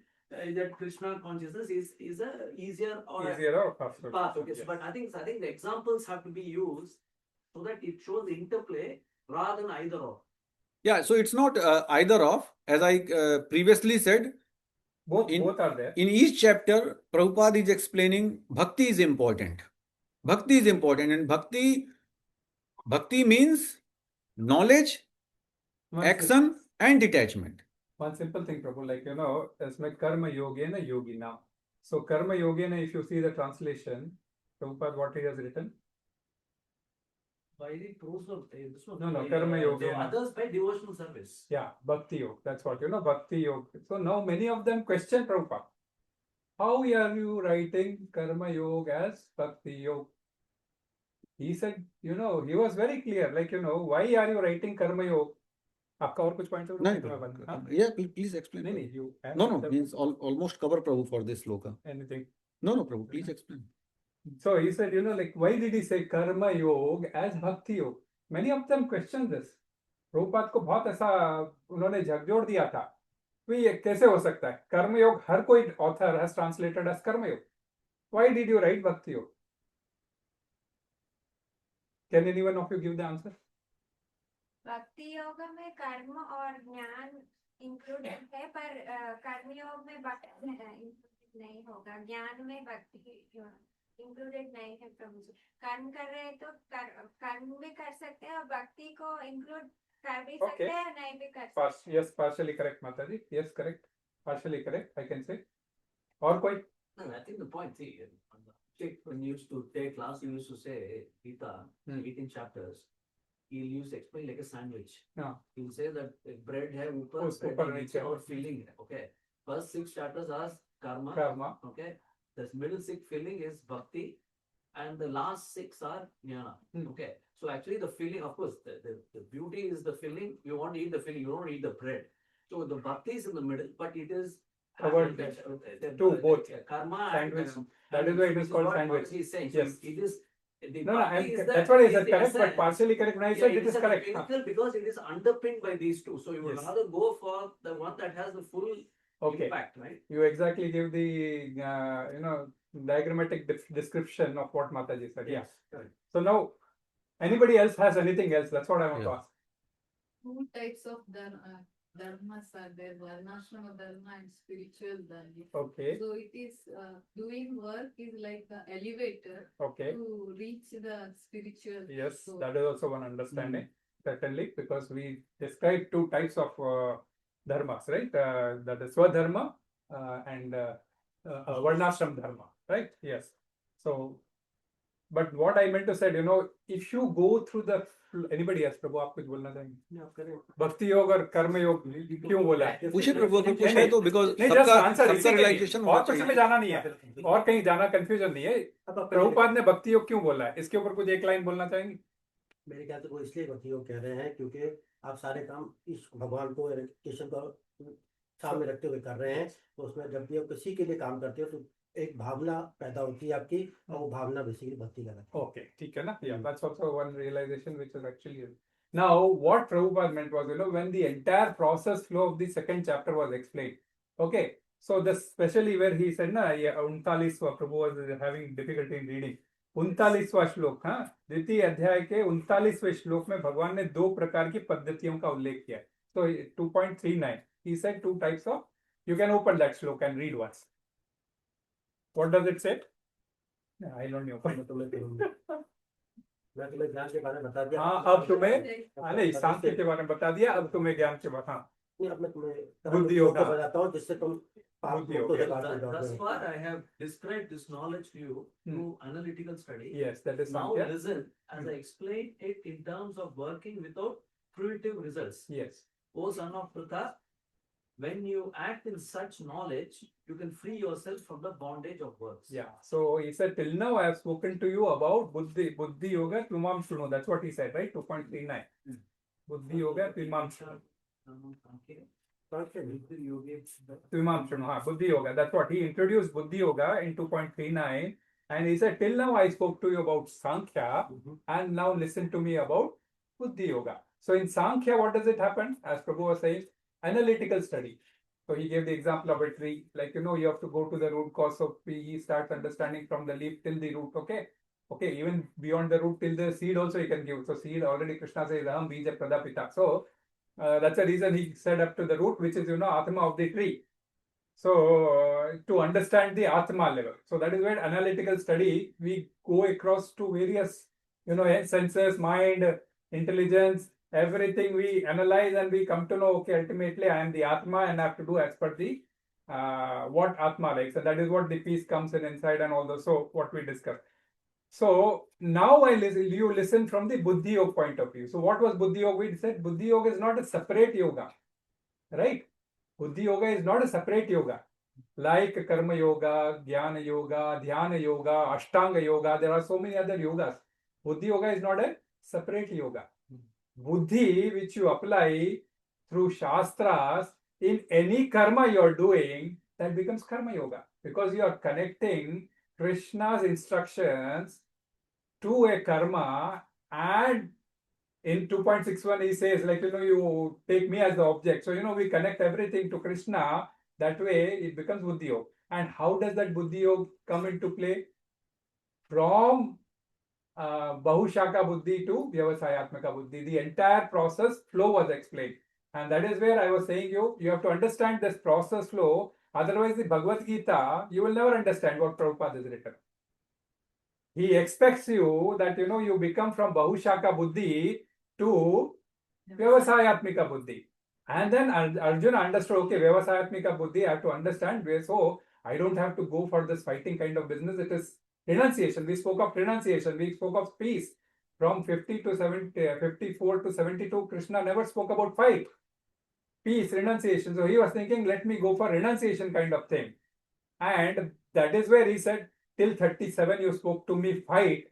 that Krishna consciousness is a easier or a Easier or faster. path. Okay, so, Yes. but I think the examples have to be used so that it shows the interplay rather than either or. Yeah, so it's not either of, as I previously said. Both are there. In each chapter, Prabhupada is explaining bhakti is important. Bhakti is important, and bhakti means knowledge, One action, and detachment. One simple thing, Prabhu, like, इसमें कर्म योगेन योगिना. So कर्म योगेन, if you see the translation, Prabhupada, what he has written? By the process of this one. No, by, karma yoga, so no. others by devotional service. Yeah, bhakti yoga. That's what, bhakti yoga. So now many of them question Prabhupada. How are you writing karma yoga as bhakti yoga? He said, he was very clear, like, why are you writing karma yoga? आपका और कुछ point No, yeah, please explain. नहीं नहीं you No, means almost cover Prabhu for this sloka. anything. No, Prabhu, please explain. So he said, like, why did he say karma yoga as bhakti yoga? Many of them question this. Prabhupada को बहुत ऐसा उन्होंने झकझोर दिया था, तो ये कैसे हो सकता है? कर्म योग, हर कोई author has translated as कर्म योग. Why did you write bhakti yoga? Can anyone of you give the answer? भक्ति योग में कर्म और ज्ञान इंक्लूडेड है, पर कर्म योग में भक्ति included नहीं होगा, ज्ञान में भक्ति इंक्लूडेड नहीं है प्रभु जी। कर्म कर रहे हैं तो कर्म भी कर सकते हैं और भक्ति को इंक्लूड कर भी सकते Okay. हैं और नहीं भी कर सकते। Yes, partially correct, Mataji. Yes, correct. Partially correct, I can say. और कोई? No, I think the point, see, when you used to take class, you used to say Gita, 18 chapters. He'll use to explain like a sandwich. Yeah. He'll say that bread है ऊपर, उस bread ऊपर है नीचे। नीचे और filling है. Okay. First 6 chapters are karma. Karma. Okay. The middle 6 filling is bhakti, and the last 6 are jnana. Okay. So actually the filling, of course, the beauty is the filling. You want to eat the filling, you don't eat the bread. So the bhakti is in the middle, but it is Covered two, both. karma Sandwich. and That is why it which is called what sandwich. He's saying. Yes. So it is the No, bhakti is that's what I is said, the correct, but essence. partially correct. When I Yeah, said it is at correct. the pinnacle because it is underpinned by these two. So you would Yes. rather go for the one that has the full Okay. impact, right? You exactly give the, diagrammatic description of what Mataji said. Yeah. Correct. So now, anybody else has anything else? That's what I want to Yeah. ask. Two types of dharmas are there, varnashrama dharma and spiritual dharma. Okay. So it is doing work is like an elevator Okay. to reach the spiritual. Yes, So- that is also one understanding, certainly, because we describe two types of dharmas, right? That is Swadharma and Varnashram Dharma, right? Yes. So, but what I meant to say, if you go through the, anybody else, Prabhu, आप कुछ बोलना चाहेंगे? भक्ति योग और कर्म योग क्यों बोला है? पूछिए प्रभु अगर कुछ है तो बिकॉज नहीं, just सबका answer इसी सबका के लिए। रियलाइजेशन और कुछ में जाना नहीं है, और कहीं जाना कंफ्यूजन नहीं है। प्रभुपाद ने भक्ति योग क्यों बोला है? इसके ऊपर कुछ एक लाइन बोलना चाहेंगे? मेरे ख्याल से वो इसलिए भक्ति योग कह रहे हैं क्योंकि आप सारे काम इस भगवान को कृष्ण को सामने रखते हुए कर रहे हैं, तो उसमें जब भी आप किसी के लिए काम करते हो तो एक भावना पैदा होती है आपकी, और वो भावना बेसिकली भक्ति का है। Okay, ठीक है ना? Yeah, that's also one realization which is actually. Now, what Prabhupada meant was, when the entire process flow of the second chapter was explained. Okay, so especially where he said, na, 39वां, Prabhu was having difficulty in reading. 39वां श्लोक, हाँ, द्वितीय अध्याय के 39वें श्लोक में भगवान ने दो प्रकार की पद्धतियों का उल्लेख किया है. So 2.39, he said two types of. You can open that श्लोक and read once. What does it say? I don't know. मैं तुम्हें ज्ञान के बारे में बता दिया। हाँ, अब तुम्हें नहीं, सांख्य के बारे में बता दिया, अब तुम्हें ज्ञान के बारे में। अब मैं तुम्हें बुद्धि होगा। बताता हूँ जिससे तुम बुद्धि होगा। Thus far, I have described this knowledge to you through analytical study. Yes, that is Now Sankhya. listen, as I explain it in terms of working without fruitive results. Yes. O son of Pritha, when you act in such knowledge, you can free yourself from the bondage of works. Yeah. So he said, till now I have spoken to you about Buddhi Yoga Tvimam Shruno. That's what he said, right? 2.39. Buddhi Yoga Tvimam Shruno. Tvimam Shruno. Buddhi Yoga. That's what he introduced Buddhi Yoga in 2.39. And he said, till now I spoke to you about Sankhya, and now listen to me about Buddhi Yoga. So in Sankhya, what does it happen? As Prabhu was saying, analytical study. So he gave the example of a tree, like, you have to go to the root cause of tree. He starts understanding from the leaf till the root. Okay. Even beyond the root till the seed also he can give. So seed already Krishna says, Aham bija pradapita. So that's the reason he said up to the root, which is, Atma of the tree. So to understand the Atma level. So that is where analytical study, we go across to various, senses, mind, intelligence, everything we analyze and we come to know, okay, ultimately I am the Atma and I have to do as per the what Atma likes. And that is what the peace comes in inside and all those. So what we discussed. So now you listen from the Buddhi Yoga point of view. So what was Buddhi Yoga? We said Buddhi Yoga is not a separate yoga, right? Buddhi Yoga is not a separate yoga. Like Karma Yoga, Jnana Yoga, Dhyana Yoga, Ashtanga Yoga, there are so many other yogas. Buddhi Yoga is not a separate yoga. Buddhi, which you apply through Shastras, in any karma you are doing, that becomes Karma Yoga. Because you are connecting Krishna's instructions to a karma, and in 2.61 he says, like, you take me as the object. So, we connect everything to Krishna. That way it becomes Buddhi Yoga. And how does that Buddhi Yoga come into play? From Bahushaka Buddhi to Vyavasayatmaka Buddhi. The entire process flow was explained. And that is where I was saying you have to understand this process flow. Otherwise, the Bhagavad Gita, you will never understand what Prabhupada has written. He expects you that, you become from Bahushaka Buddhi to Vyavasayatmika Buddhi. And then Arjuna understood, okay, Vyavasayatmika Buddhi, I have to understand where, so I don't have to go for this fighting kind of business. It is renunciation. We spoke of renunciation. We spoke of peace. From 50 to 70, 54 to 72, Krishna never spoke about fight. Peace, renunciation. So he was thinking, let me go for renunciation kind of thing. And that is where he said, till 37 you spoke to me, fight.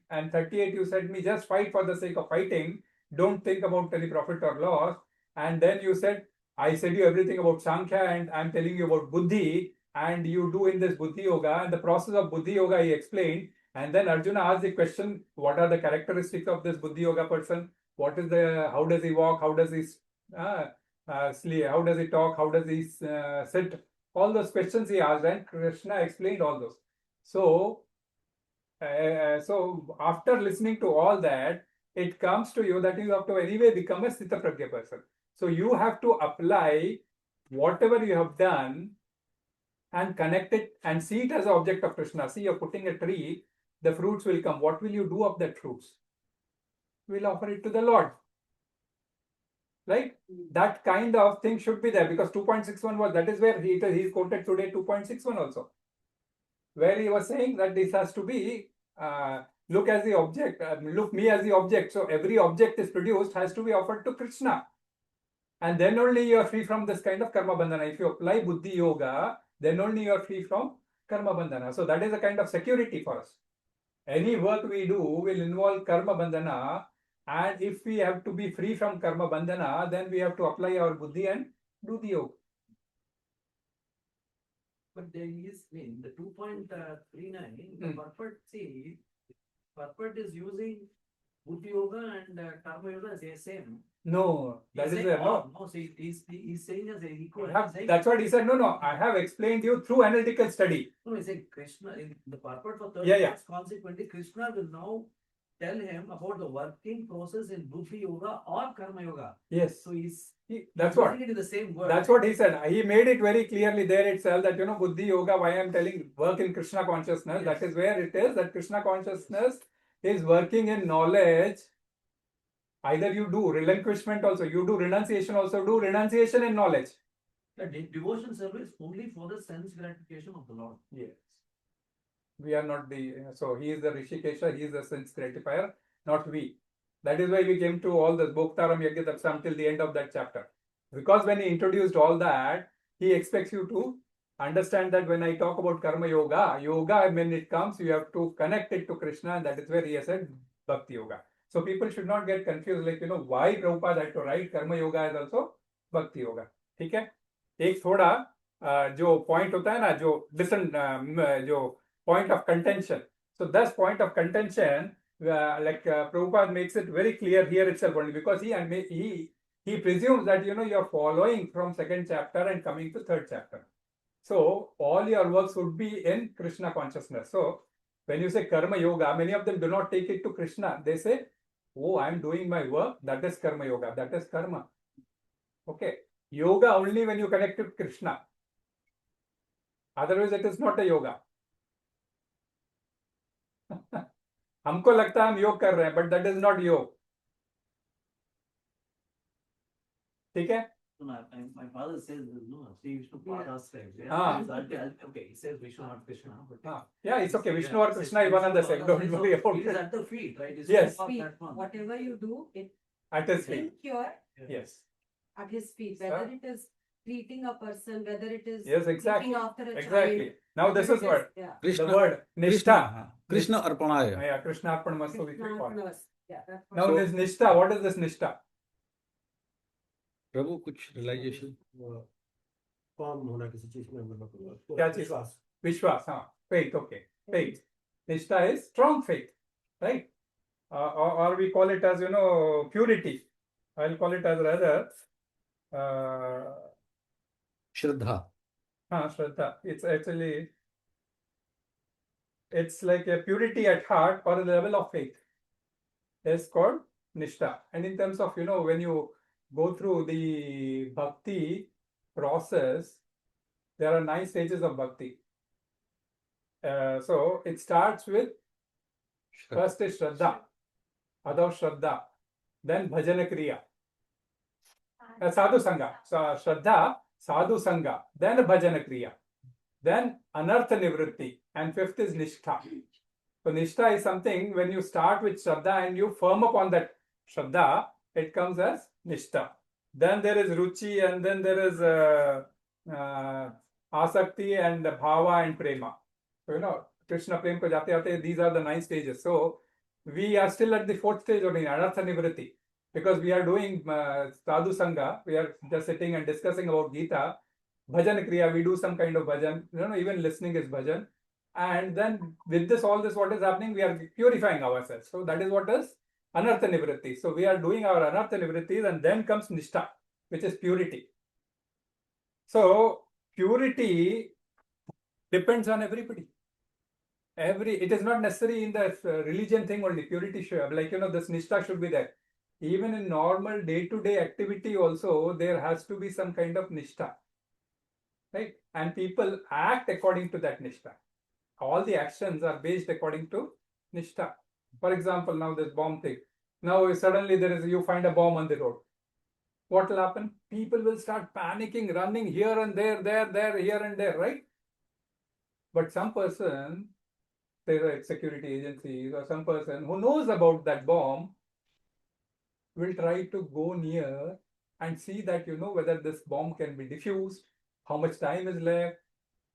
And 38 you said me, just fight for the sake of fighting. Don't think about any profit or loss. And then you said, I said you everything about Sankhya and I'm telling you about Buddhi. And you do in this Buddhi Yoga. And the process of Buddhi Yoga he explained. And then Arjuna asked the question, what are the characteristics of this Buddhi Yoga person? What is how does he walk? How does he sleep? How does he talk? How does he sit? All those questions he asked, and Krishna explained all those. So, so after listening to all that, it comes to you that you have to anyway become a Sthita Pragya person. So you have to apply whatever you have done and connect it and see it as an object of Krishna. See, you're putting a tree, the fruits will come. What will you do of that fruits? We'll offer it to the Lord. Right? That kind of thing should be there, because 2.61 was, that is where he quoted today 2.61 also, where he was saying that this has to be look as the object, look me as the object. So every object is produced has to be offered to Krishna, and then only you are free from this kind of karma bandhana. If you apply Buddhi Yoga, then only you are free from karma bandhana. So that is a kind of security for us. Any work we do will involve karma bandhana. And if we have to be free from karma bandhana, then we have to apply our buddhi and do the yoga. But there is, the 2.39, the purport, see, purport is using Buddhi Yoga and Karma Yoga as the same. No, that is no. No, see, he's saying as a equal. That's what he said. No, I have explained you through analytical study. No, he said Krishna, in the purport for 30 Yeah. consequently, Krishna will now tell him about the working process in Buddhi Yoga or Karma Yoga. Yes. So that's what. It in the same word. That's what he said. He made it very clearly there itself that, Buddhi Yoga, why I am telling work in Krishna consciousness, that is where it is, that Krishna consciousness is working in knowledge. Either you do relinquishment also, you do renunciation also, do renunciation in knowledge. The devotion service only for the sense gratification of the Lord. Yes. We are not so he is the Rishikesha, he is the sense gratifier, not we. That is why we came to all this Bhoktaram Yajna till the end of that chapter. Because when he introduced all that, he expects you to understand that when I talk about Karma Yoga, when it comes, you have to connect it to Krishna, and that is where he has said Bhakti Yoga. So people should not get confused, like, why Prabhupada had to write Karma Yoga as also Bhakti Yoga. ठीक है? एक थोड़ा जो point होता है ना, जो different जो point of contention. So this point of contention, Prabhupada makes it very clear here itself only, because he presumes that you are following from second chapter and coming to third chapter. So all your works would be in Krishna consciousness. So when you say Karma Yoga, many of them do not take it to Krishna. They say, oh, I am doing my work. That is Karma Yoga. That is Karma. Okay. Yoga only when you connect to Krishna. Otherwise, it is not a yoga. हमको लगता है हम योग कर रहे हैं, but that is not योग. ठीक है? My father says, no, Sri Vishnu Pada says. Okay, he says Vishnu or Krishna. Yeah, it's okay. Vishnu or Krishna is one and the same. Don't worry about it. It is it. at the feet, right? It's Yes. not that one. Whatever you do, it At his feet. pure Yes. at his feet, whether it is treating a person, whether it is Yes, exactly. looking after a Exactly. child. Now this is what Yeah. the word Nishtha. Krishna Arpanaya. Yeah, Krishna Arpan Mastu. Krishna, yeah, that's what- Now this Nishtha. What is this Nishtha? प्रभु कुछ realisation form होना किसी चीज में, मतलब क्या चीज? विश्वास. Vishwas. Faith. Okay. Faith. Nishtha is strong faith, right? Or we call it as purity. I'll call it as rather Shraddha. Shraddha. It's actually it's like a purity at heart or a level of faith is called Nishtha. And in terms of, when you go through the bhakti process, there are 9 stages of bhakti. So it starts with, first is Shraddha, Adav Shraddha, then Bhajana Kriya, Sadhu Sangha, Shraddha, Sadhu Sangha, then Bhajana Kriya, then Anartha Nivritti, and 5th is Nishtha. So Nishtha is something when you start with Shraddha and you firm up on that Shraddha, it comes as Nishtha. Then there is Ruchi, and then there is Asakti and Bhava and Prema. So, Krishna Prem ko jate aate, these are the 9 stages. So we are still at the 4th stage only, Anartha Nivritti, because we are doing Sadhu Sangha, we are just sitting and discussing about Gita. Bhajan Kriya, we do some kind of bhajan, even listening is bhajan. And then with this, all this, what is happening, we are purifying ourselves. So that is what is Anartha Nivritti. So we are doing our Anartha Nivrittis, and then comes Nishtha, which is purity. So purity depends on everybody. It is not necessary in the religion thing only. Purity should, like, this Nishtha should be there. Even in normal day-to-day activity also, there has to be some kind of Nishtha. Right? And people act according to that Nishtha. All the actions are based according to Nishtha. For example, now this bomb thing. Now suddenly you find a bomb on the road. What will happen? People will start panicking, running here and there, here and there, right? But some person, say like security agencies or some person who knows about that bomb will try to go near and see that, whether this bomb can be diffused, how much time is left,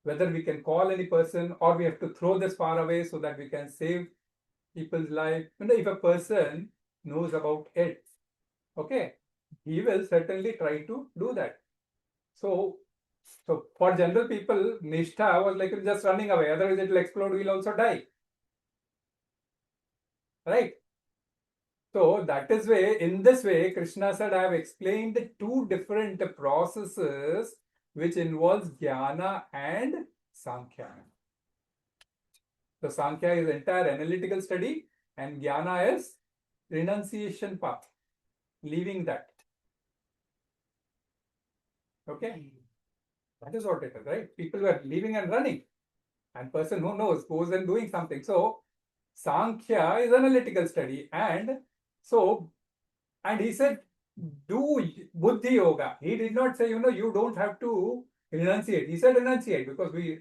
whether we can call any person, or we have to throw this far away so that we can save people's life. If a person knows about it, okay, he will certainly try to do that. So for general people, Nishtha was like just running away, otherwise it will explode, we'll also die. Right? So that is why, in this way, Krishna said, I have explained 2 different processes which involves Jnana and Sankhya. So Sankhya is entire analytical study, and Jnana is renunciation path, leaving that. Okay? That is what it is, right? People are leaving and running, and person who knows goes and doing something. So Sankhya is analytical study, and he said, do Buddhi Yoga. He did not say, you don't have to renunciate. He said renunciate, because we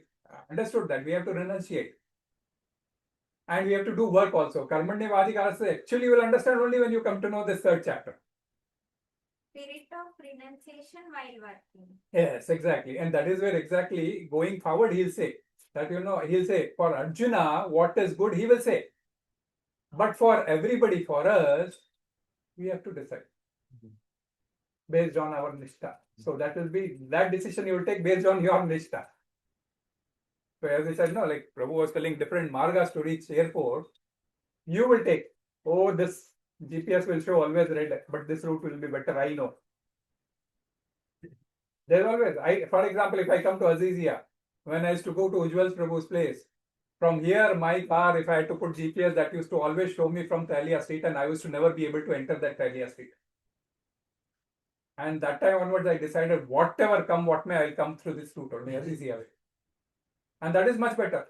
understood that we have to renunciate. And we have to do work also. Karmanyavadhikarasya actually you will understand only when you come to know this 3rd chapter. Spirit of renunciation while working. Yes, exactly. And that is where exactly going forward he'll say that, he'll say for Arjuna, what is good, he will say. But for everybody, for us, we have to decide based on our Nishtha. So that will be, that decision you will take based on your Nishtha. So as I said, like Prabhu was telling different margas to reach airport, you will take, this GPS will show always red, but this route will be better, I know. There's always, for example, if I come to Azizia, when I used to go to Ujjwal Prabhu's place, from here, my car, if I had to put GPS, that used to always show me from Thalia Street, and I used to never be able to enter that Thalia Street. And that time onwards, I decided whatever come, what may, I'll come through this route only, Azizia way. And that is much better.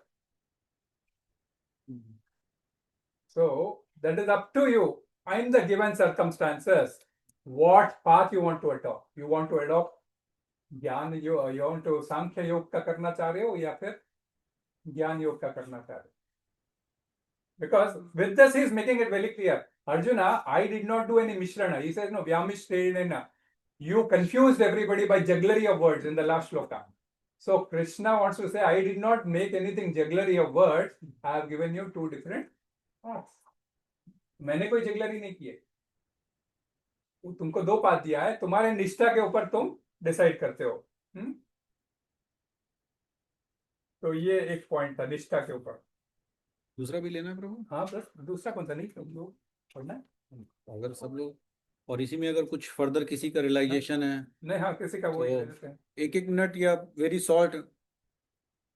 So that is up to you. In the given circumstances, what path you want to adopt. You want to adopt Jnana, you want to Sankhya Yoga ka karna cha rahe ho, ya phir Jnana Yoga ka karna cha rahe ho. Because with this he is making it very clear. Arjuna, I did not do any Mishrana. He says, no, Vyamishtena. You confused everybody by jugglery of words in the last shloka. So Krishna wants to say, I did not make anything jugglery of words. I have given you 2 different paths. मैंने कोई jugglery नहीं की है, तुमको 2 path दिया है, तुम्हारे निष्ठा के ऊपर तुम डिसाइड करते हो. तो ये एक पॉइंट था निष्ठा के ऊपर. दूसरा भी लेना है प्रभु? हाँ, बस दूसरा कौन सा नहीं लोग पढ़ना है. अगर सब लोग, और इसी में अगर कुछ फर्दर किसी का रियलाइजेशन है, नहीं, हाँ, किसी का वो तो 1-1 मिनट या वेरी शॉर्ट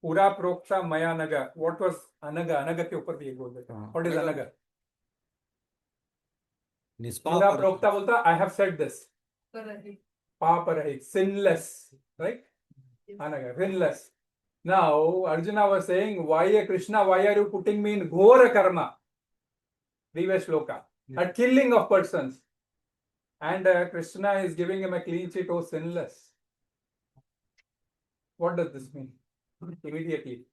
पूरा प्रोक्ता मया Naga. What was anaga? Anaga के ऊपर भी एक बोल देते हैं. What is anaga? निष्पाप पूरा और प्रोक्ता बोलता I have said this. Parahit. पाप रहित, sinless, right? Anaga, sinless. Now Arjuna was saying, why Krishna, why are you putting me in ghora karma? Previous shloka. A killing of persons. And Krishna is giving him a clean sheet, oh sinless. What does this mean? Immediately.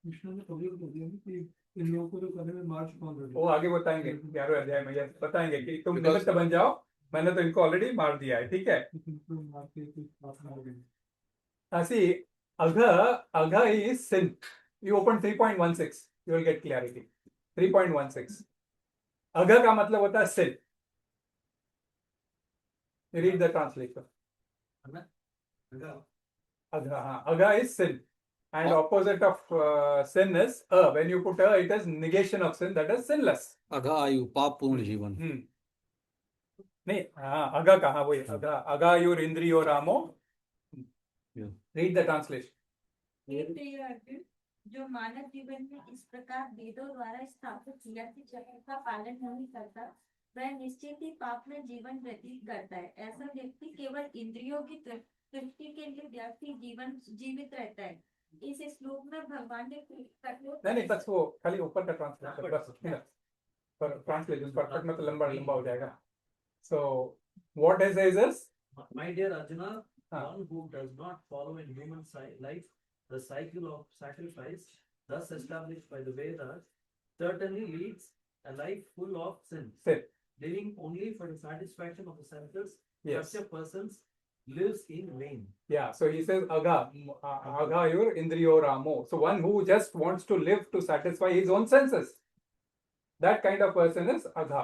Krishna ने कभी कर दिया ना कि इन लोगों को तो करने में मार्च कौन रहे वो आगे बताएंगे 11वें अध्याय में yes, बताएंगे कि तुम Because- निमित्त बन जाओ, मैंने तो इनको ऑलरेडी मार दिया है, ठीक है? See, agha is sin. You open 3.16, you will get clarity. 3.16. Agha का मतलब होता है sin. You read the translation. Agha, हाँ, agha is sin. And opposite of sin is when you put it is negation of sin, that is sinless. अघा आयु पाप पूर्ण जीवन. नहीं, हाँ, अगा कहाँ वही अगा अगायुर इंद्रियो रामो. Yeah. Read the translation. जो मानव जीवन में इस प्रकार वेदों द्वारा स्थापित नियति चक्र का पालन नहीं करता, वह निश्चित ही पाप में जीवन व्यतीत करता है. ऐसा व्यक्ति केवल इंद्रियों की तृप्ति के लिए व्यक्ति जीवित रहता है. इस श्लोक में भगवान ने नहीं बस वो खाली ऊपर का ट्रांसलेशन बस पर ट्रांसलेशन परफेक्ट में तो लंबा हो जाएगा. So what is this? My dear Arjuna, Ah. one who does not follow in human life the cycle of sacrifice thus established by the Vedas certainly leads a life full of sin. Sin. Living only for the satisfaction of the senses, Yes. such a person lives in vain. Yeah. So he says agayur indriyo ramo. So one who just wants to live to satisfy his own senses. That kind of person is agha.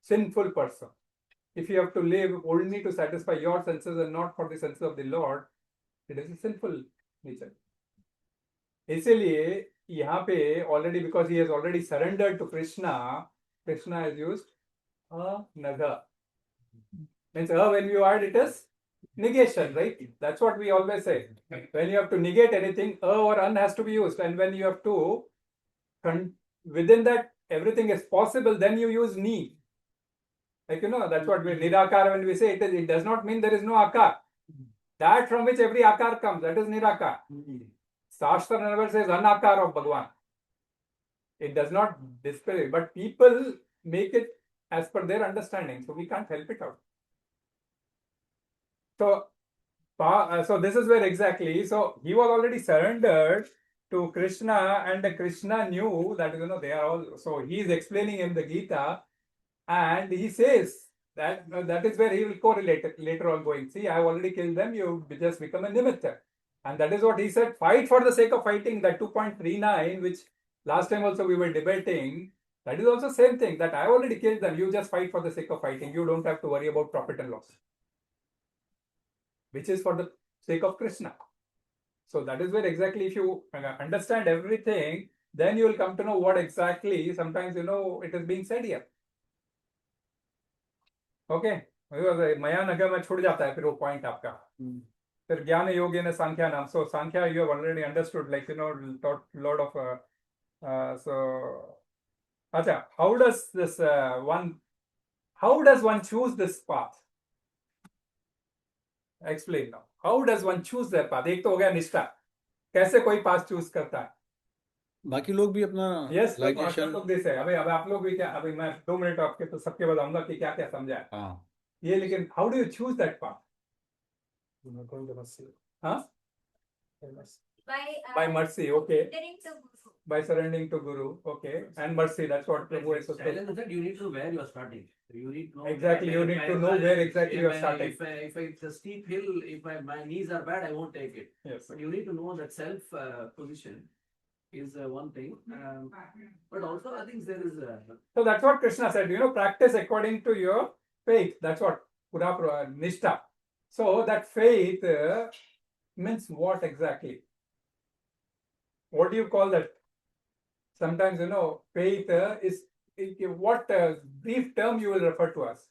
Sinful person. If you have to live only to satisfy your senses and not for the senses of the Lord, it is a sinful nature. इसीलिए यहाँ पे already because he has already surrendered to Krishna, Krishna has used naga. Means when you add it is negation, right? That's what we always say. When you have to negate anything, or an has to be used, and when you have to within that everything is possible, then you use ni. Like that's what we nirakar when we say it does not mean there is no akar. That from which every akar comes, that is nirakar. Shastra never says anakar of Bhagwan. It does not display, but people make it as per their understanding, so we can't help it out. So this is where exactly. So he was already surrendered to Krishna, and Krishna knew that they are all. So he is explaining in the Gita, and he says that that is where he will correlate later on. Going, see, I have already killed them. You just become a nimitta, and that is what he said. Fight for the sake of fighting. That 2.39, which last time also we were debating. That is also same thing. That I already killed them. You just fight for the sake of fighting. You don't have to worry about profit and loss, which is for the sake of Krishna. So that is where exactly if you understand everything, then you will come to know what exactly sometimes it is being said here. Okay, Maya Naga में छूट जाता है फिर वो point आपका. फिर ज्ञान योग ने सांख्या नाम. So Sankhya you have already understood, like taught lot of so. Acha, how does this how does one choose this path? Explain now. How does one choose their path? एक तो हो गया निष्ठा. कैसे कोई path choose करता है? बाकी लोग भी अपना Yes, litigation- लोग जैसे अभी आप लोग भी क्या अभी मैं 2 मिनट आपके तो सबके बताऊंगा कि क्या क्या समझा है. हाँ. ये लेकिन how do you choose that path? हाँ? By mercy, okay. By surrendering to Guru, okay. And mercy, that's what Prabhu is saying. Challenge is that you need to know where you are starting. You need to know Exactly, you need to know where exactly you are starting. If it's a steep hill, if my knees are bad, I won't take it. Yes. But you need to know that self position is one thing. But also, I think there is So that's what Krishna said, practice according to your faith. That's what Pura Nishtha. So that faith means what exactly? What do you call that? Sometimes, faith is what brief term you will refer to us.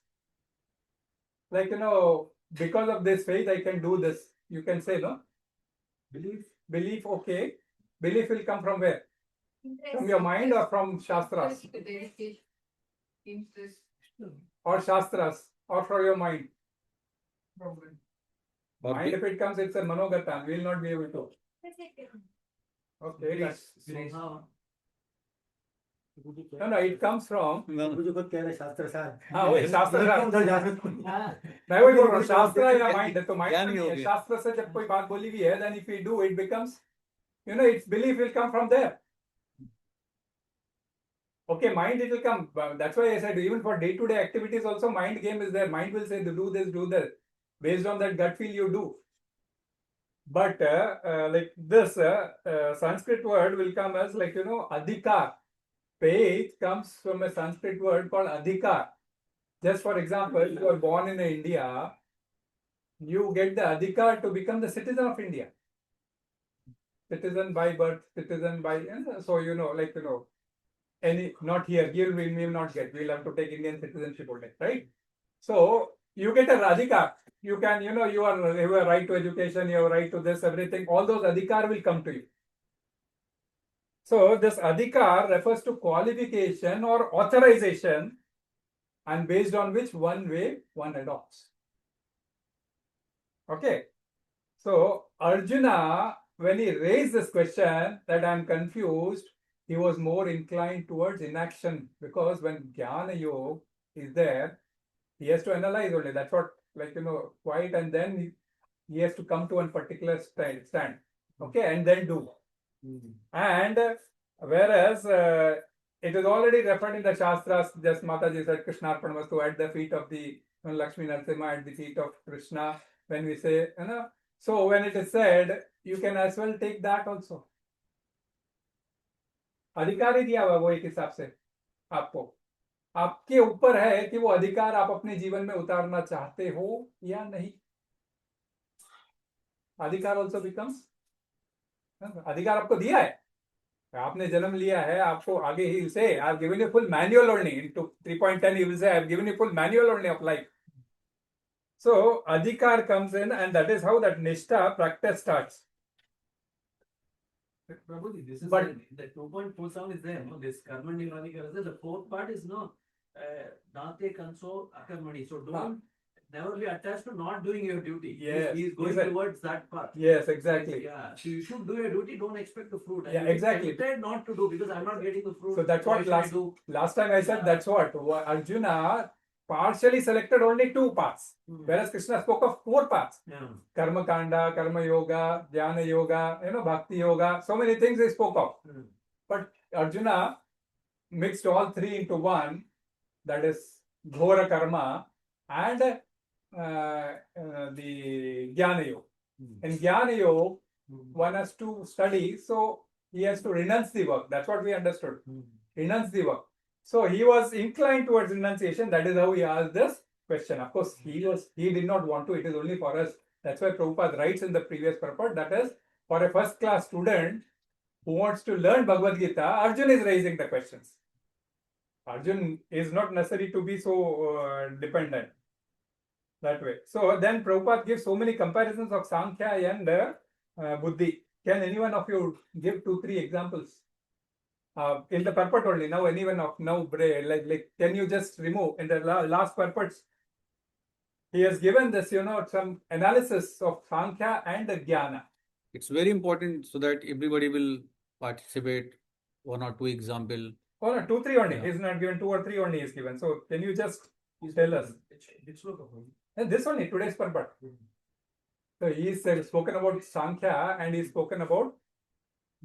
Like, because of this faith, I can do this. You can say, no? Belief, okay. Belief will come from where? Interest. From your mind or from Shastras? Dedication, interest. Or Shastras? Or from your mind? Or Mind, if it comes, it's a Manogatan. We will not be able to. Okay, that's. Somehow, No, it comes from. मुझे खुद कह रहे शास्त्र सार हाँ, वही शास्त्र सार। उधर जा रहे हैं। मैं वही बोल रहा हूँ, शास्त्र या माइंड है तो माइंड ज्ञान में ही हो नहीं है। गया। शास्त्र से जब कोई बात बोली हुई है, then if we do, it becomes, its belief will come from there. Okay, mind it will come. That's why I said even for day-to-day activities also mind game is there. Mind will say do this, do that. Based on that gut feel you do. But like this Sanskrit word will come as adhikar. Faith comes from a Sanskrit word called adhikar. Just for example, you are born in India, you get the adhikar to become the citizen of India. Citizen by birth, citizen by, any, not here we will not get, we'll have to take Indian citizenship only, right? So you get a adhikar. You can, you have a right to education, you have a right to this, everything, all those adhikar will come to you. So this adhikar refers to qualification or authorization, and based on which one way one adopts. Okay. So Arjuna, when he raised this question that I am confused, he was more inclined towards inaction, because when Jnana Yoga is there, he has to analyze only. That's what, quiet, and then he has to come to one particular stand. Okay, and then do. And whereas it is already referred in the Shastras, just Mataji said Krishnarpanamastu at the feet of the Lakshmi Narasimha, at the feet of Krishna, when we say, so when it is said, you can as well take that also. अधिकार ही दिया हुआ वो एक हिसाब से आपको, आपके ऊपर है कि वो अधिकार आप अपने जीवन में उतारना चाहते हो या नहीं. अधिकार ऑल्सो बिकम्स, अधिकार आपको दिया है, आपने जन्म लिया है, आपको आगे ही से I have given you full manual only into 3.10 you will say I have given you full manual only of life. So adhikar comes in, and that is how that nishtha practice starts. Prabhuji, this is But- the 2.47 is there, no? This karma nirvadikara. The fourth part is date kanso akarmani. So don't never be attached to not doing your duty. Yes, He is going yes, sir. towards that path. Yes, exactly. Yeah. So you should do your duty, don't expect the fruit. And Yeah, you be exactly. tempted not to do because I'm not getting the fruit. So that's Why what should I last do? last time I said. Yeah. That's what Arjuna partially selected only 2 paths, whereas Krishna spoke of 4 paths: Yeah. karma kanda, karma yoga, jnana yoga, bhakti yoga. So many things he spoke of. But Arjuna mixed all 3 into one. That is ghora karma and the jnana yoga. In jnana yoga, one has to study, so he has to renounce the work. That's what we understood. Renounce the work. So he was inclined towards renunciation. That is how he asked this question. Of course, he did not want to. It is only for us. That's why Prabhupada writes in the previous purport, that is, for a first class student who wants to learn Bhagavad Gita, Arjun is raising the questions. Arjun is not necessary to be so dependent that way. So then Prabhupada gives so many comparisons of Sankhya and Buddhi. Can anyone of you give 2-3 examples? In the purport only. Now anyone of now, like can you just remove in the last purports? He has given this, some analysis of Sankhya and the Jnana. it's very important so that everybody will participate. 1 or 2 example. Oh no, 2-3 only. Yeah. He's not given 2 or 3 only is given. So can you just tell us? Which look of And this only, today's purport. So he's spoken about Sankhya and he's spoken about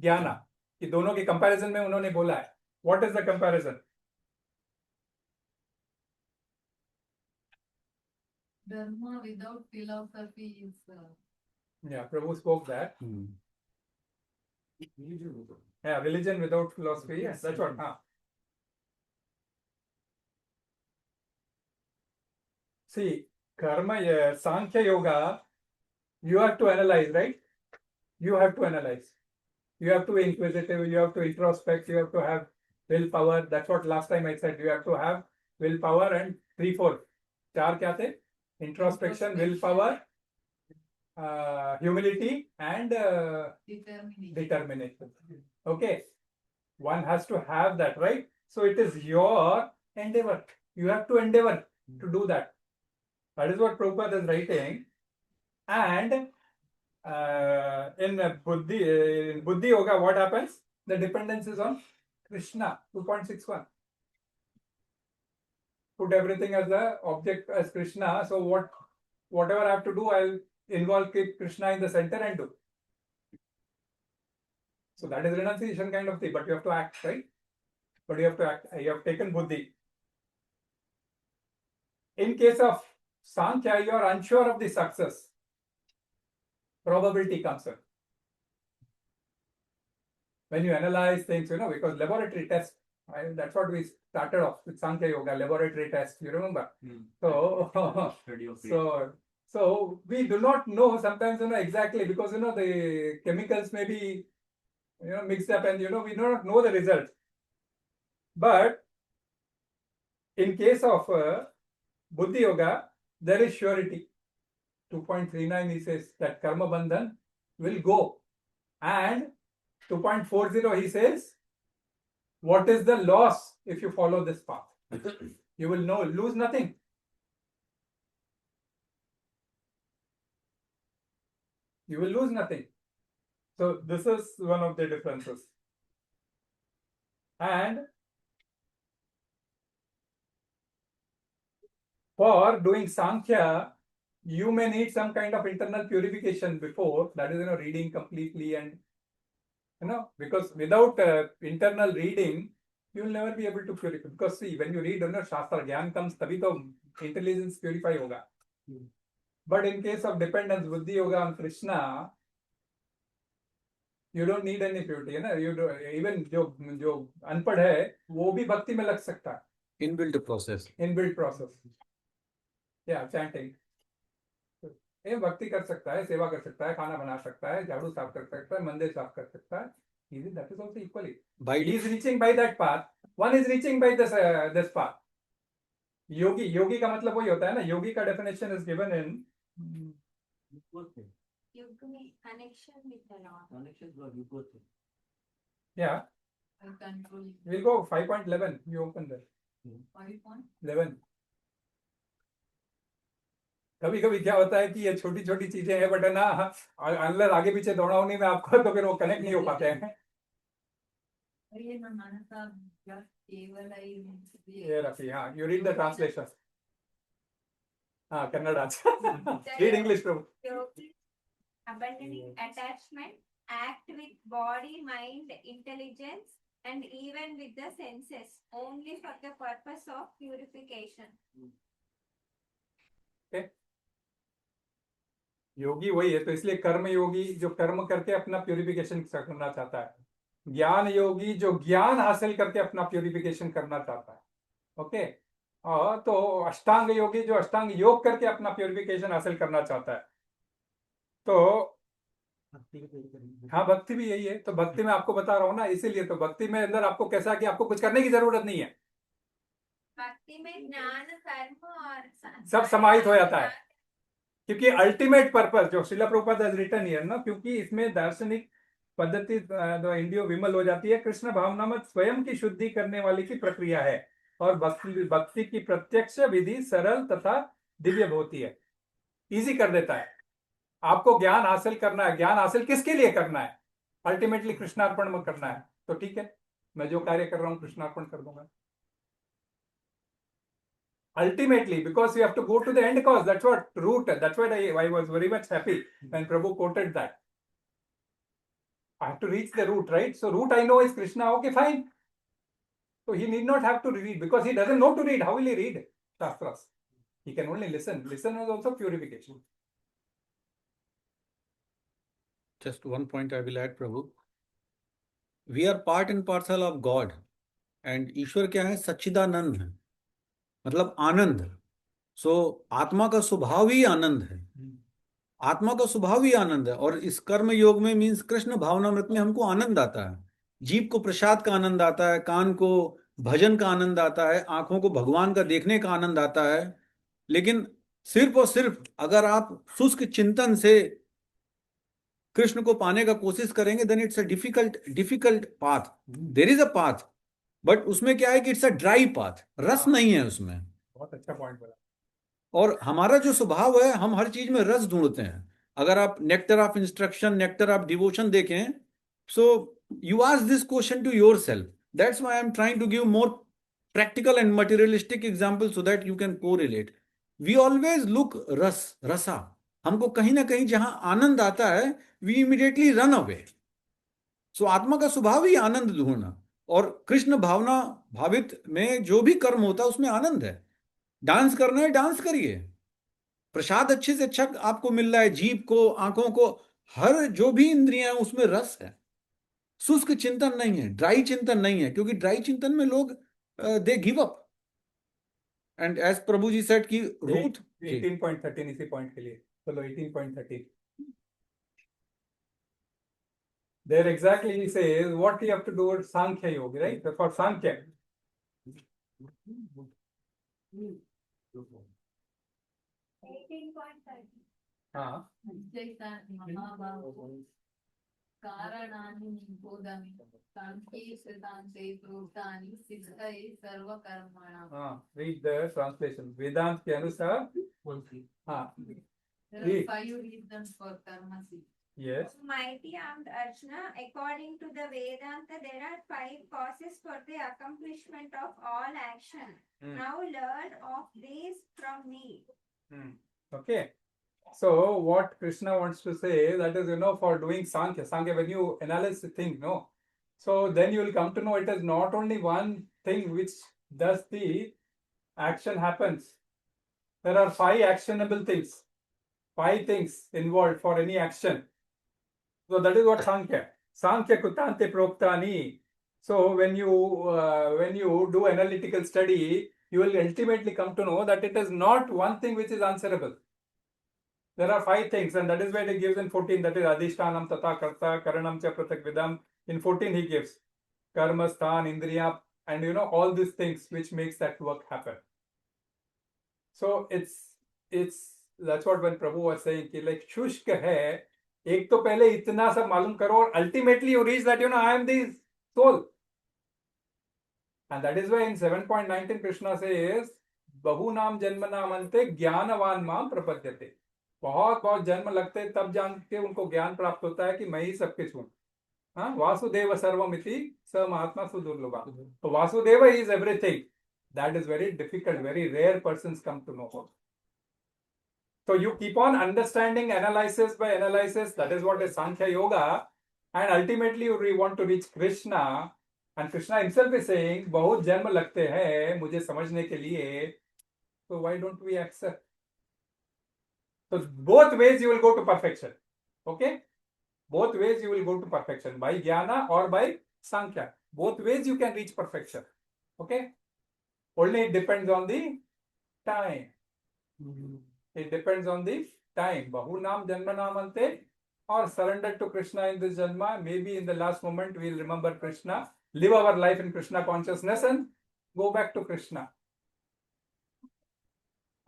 Jnana. कि दोनों के comparison में उन्होंने बोला है. What is the comparison? Dharma without philosophy is Yeah, Prabhu spoke that. Yeah, religion without philosophy. Yes, that's what. See, karma, Sankhya Yoga, you have to analyze, right? You have to analyze. You have to be inquisitive, you have to introspect, you have to have willpower. That's what last time I said. You have to have willpower and 3-4. 4 क्या थे? Introspection, willpower, humility and Determination. determination. Okay, one has to have that, right? So it is your endeavor. You have to endeavor to do that. That is what Prabhupada is writing. And in Buddhi Yoga, what happens? The dependence is on Krishna, 2.61. Put everything as the object as Krishna. So whatever I have to do, I'll keep Krishna in the center and do. So that is renunciation kind of thing, but you have to act, right? But you have to act. You have taken Buddhi. In case of Sankhya, you are unsure of the success. Probability comes in. When you analyze things, because laboratory test, that's what we started off with Sankhya Yoga, laboratory test, you remember? So we do not know sometimes, exactly, because, the chemicals may be, mixed up and, we do not know the result. But in case of Buddhi Yoga, there is surety. 2.39 he says that karma bandhan will go. And 2.40 he says, what is the loss if you follow this path? You will lose nothing. You will lose nothing. So this is one of the differences. And for doing Sankhya, you may need some kind of internal purification before, that is, reading completely and, because without internal reading, you will never be able to purify. Because see, when you read, Shastra, Gyan comes, tabhi to intelligence purify hoga. But in case of dependence, Buddhi Yoga on Krishna, you don't need any purity, you do, even jo unpad hai, wo bhi bhakti mein lag sakta hai. Inbuilt process. Inbuilt process. Yeah, chanting. ये भक्ति कर सकता है, सेवा कर सकता है, खाना बना सकता है, झाड़ू साफ कर सकता है, मंदिर साफ कर सकता है. That is also equally. He is reaching by that path. One is reaching by this path. योगी का मतलब वही होता है ना. योगी का definition is given in. Connection with the Lord. Connection with God. Yeah. Control. We'll go 5.11. You open there. 5.11. कभी कभी क्या होता है कि ये छोटी छोटी चीजें हैं, बट है ना, अनलेस आगे पीछे दौड़ाने में आपको, तो फिर वो कनेक्ट नहीं हो पाते हैं. ये रखी, हाँ, you read the translation. हाँ, Kannada. Read English, Prabhu. Abandoning attachment, act with body, mind, intelligence, and even with the senses, only for the purpose of purification. Okay. योगी वही है, तो इसलिए कर्म योगी जो कर्म करके अपना प्यूरिफिकेशन करना चाहता है. ज्ञान योगी जो ज्ञान हासिल करके अपना प्यूरिफिकेशन करना चाहता है. ओके. और तो अष्टांग योगी जो अष्टांग योग करके अपना प्यूरिफिकेशन हासिल करना चाहता है. तो हाँ, भक्ति भी यही है. तो भक्ति में आपको बता रहा हूँ ना, इसीलिए तो भक्ति में अंदर आपको कैसा कि आपको कुछ करने की जरूरत नहीं है. भक्ति में ज्ञान, कर्म और सब समाहित हो जाता है. क्योंकि अल्टीमेट पर्पस जो Srila Prabhupada has written here ना, क्योंकि इसमें दार्शनिक पद्धति इंडियो विमल हो जाती है. कृष्ण भावनामत स्वयं की शुद्धि करने वाली की प्रक्रिया है, और भक्ति की प्रत्यक्ष विधि सरल तथा दिव्य होती है. इजी कर देता है. आपको ज्ञान हासिल करना है. ज्ञान हासिल किसके लिए करना है? अल्टीमेटली कृष्णार्पण में करना है. तो ठीक है, मैं जो कार्य कर रहा हूँ कृष्णार्पण कर दूंगा. Ultimately, because you have to go to the end cause. That's what root. That's why I was very much happy when Prabhu quoted that. I have to reach the root, right? So root I know is Krishna. Okay, fine. So he need not have to read, because he doesn't know to read. How will he read Shastras? He can only listen. Listen is also purification. Just one point I will add, Prabhu. We are part and parcel of God. And ईश्वर क्या है? सच्चिदानंद है, मतलब आनंद. सो आत्मा का स्वभाव ही आनंद है. आत्मा का स्वभाव ही आनंद है. और इस कर्म योग में मीन्स कृष्ण भावनामृत में हमको आनंद आता है. जीव को प्रसाद का आनंद आता है, कान को भजन का आनंद आता है, आंखों को भगवान का देखने का आनंद आता है. लेकिन सिर्फ और सिर्फ अगर आप शुष्क चिंतन से कृष्ण को पाने का कोशिश करेंगे, then it's a difficult path. There is a path, but उसमें क्या है कि इट्स अ ड्राई पाथ, रस नहीं है उसमें. बहुत अच्छा पॉइंट बोला. और हमारा जो स्वभाव है, हम हर चीज में रस ढूंढते हैं. अगर आप nectar of instruction, nectar of devotion देखें, so you ask this question to yourself. That's why I am trying to give more practical and materialistic examples so that you can correlate. We always look rasa. हमको कहीं ना कहीं जहां आनंद आता है, we immediately run away. So आत्मा का स्वभाव ही आनंद ढूंढना, और कृष्ण भावना भावित में जो भी कर्म होता है उसमें आनंद है. डांस करना है, डांस करिए. प्रसाद अच्छे से अच्छा आपको मिल रहा है, जीभ को, आंखों को, हर जो भी इंद्रियां हैं उसमें रस है. शुष्क चिंतन नहीं है, ड्राई चिंतन नहीं है, क्योंकि ड्राई चिंतन में लोग they give up. And as Prabhu ji said कि रूथ 18.13 इसी पॉइंट के लिए. चलो 18.13. There exactly he says what you have to do with Sankhya Yoga, right? So for Sankhya. 18.30. हाँ. महाभावो कारणानि निबोधामि सांख्ये प्रोक्तानि सिद्धये सर्वकर्मणाम्. हाँ. Read the translation. Vedant के अनुसार. हाँ. There are 5 reasons for karma siddhi. Yes. Mighty armed Arjuna, according to the Vedanta, there are 5 causes for the accomplishment of all action. Now learn of these from me. Okay. So what Krishna wants to say, that is, for doing Sankhya, when you analyze the thing, no. So then you will come to know it is not only one thing which does the action happens. There are 5 actionable things, 5 things involved for any action. So that is what Sankhya. Sankhya Kutante Proktani. So when you do analytical study, you will ultimately come to know that it is not one thing which is answerable. There are 5 things, and that is where he gives in 14, that is Adhishtanam Tata Karta Karanam Cha Pratak Vidam. In 14 he gives Karma, Sthan, Indriya, and all these things which makes that work happen. So that's what when Prabhu was saying कि like शुष्क है, एक तो पहले इतना सब मालूम करो और ultimately you reach that I am the soul. And that is why in 7.19 Krishna says बहुनाम जन्मनामन्ते ज्ञानवान माम प्रपद्यते. बहुत बहुत जन्म लगते तब जान के उनको ज्ञान प्राप्त होता है कि मैं ही सब कुछ हूँ. हाँ, वासुदेव सर्वमिति स महात्मा सुदुर्लभा. तो Vasudev is everything. That is very difficult. Very rare persons come to know. So you keep on understanding analysis by analysis. That is what is Sankhya Yoga. And ultimately you want to reach Krishna. And Krishna himself is saying, बहुत जन्म लगते हैं मुझे समझने के लिए. So why don't we accept? So both ways you will go to perfection. Okay? Both ways you will go to perfection. By Jnana or by Sankhya. Both ways you can reach perfection. Okay? Only it depends on the time. It depends on the time. Bahunam Janmanamante, or surrender to Krishna in this Janma. Maybe in the last moment we will remember Krishna, live our life in Krishna consciousness and go back to Krishna.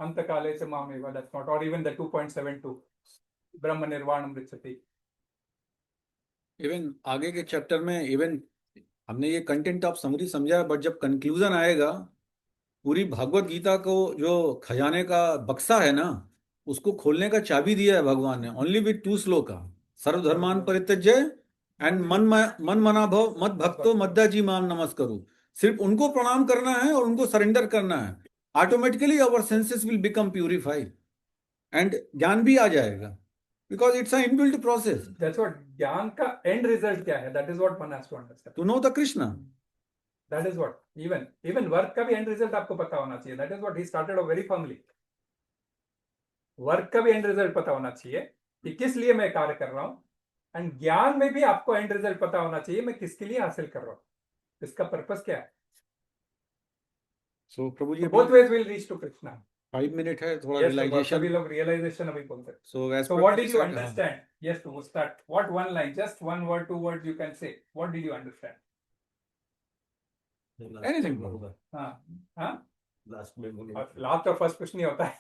Antakale Chamameva, that's not, or even the 2.72. Brahma Nirvanam Richati. Even आगे के chapter में even हमने ये content of summary समझा, but जब conclusion आएगा, पूरी भागवत गीता को जो खजाने का बक्सा है ना, उसको खोलने का चाबी दिया है भगवान ने, ओनली विद 2 श्लोका. सर्वधर्मान परित्यज्य एंड मन मना भव मत भक्तो मद्दाजी माम नमस्करु. सिर्फ उनको प्रणाम करना है और उनको सरेंडर करना है. Automatically our senses will become purified and ज्ञान भी आ जाएगा, because it's an inbuilt process. That's what Jnana ka end result kya hai? That is what one has to understand. To know the Krishna. That is what even work का भी end result आपको पता होना चाहिए. That is what he started off very firmly. Work का भी end result पता होना चाहिए कि किस लिए मैं कार्य कर रहा हूँ, and ज्ञान में भी आपको end result पता होना चाहिए मैं किसके लिए हासिल कर रहा हूँ, इसका purpose क्या है. So Prabhu ji, both ways will reach to Krishna. 5 minutes है, थोड़ा Yes, realization. सभी लोग realization अभी बोलते हैं. So what did you understand? Yes, to start. What one line, just 1 word, 2 words you can say. What did you understand? Anything. हाँ, हाँ. Last में लास्ट और फर्स्ट कुछ नहीं होता है.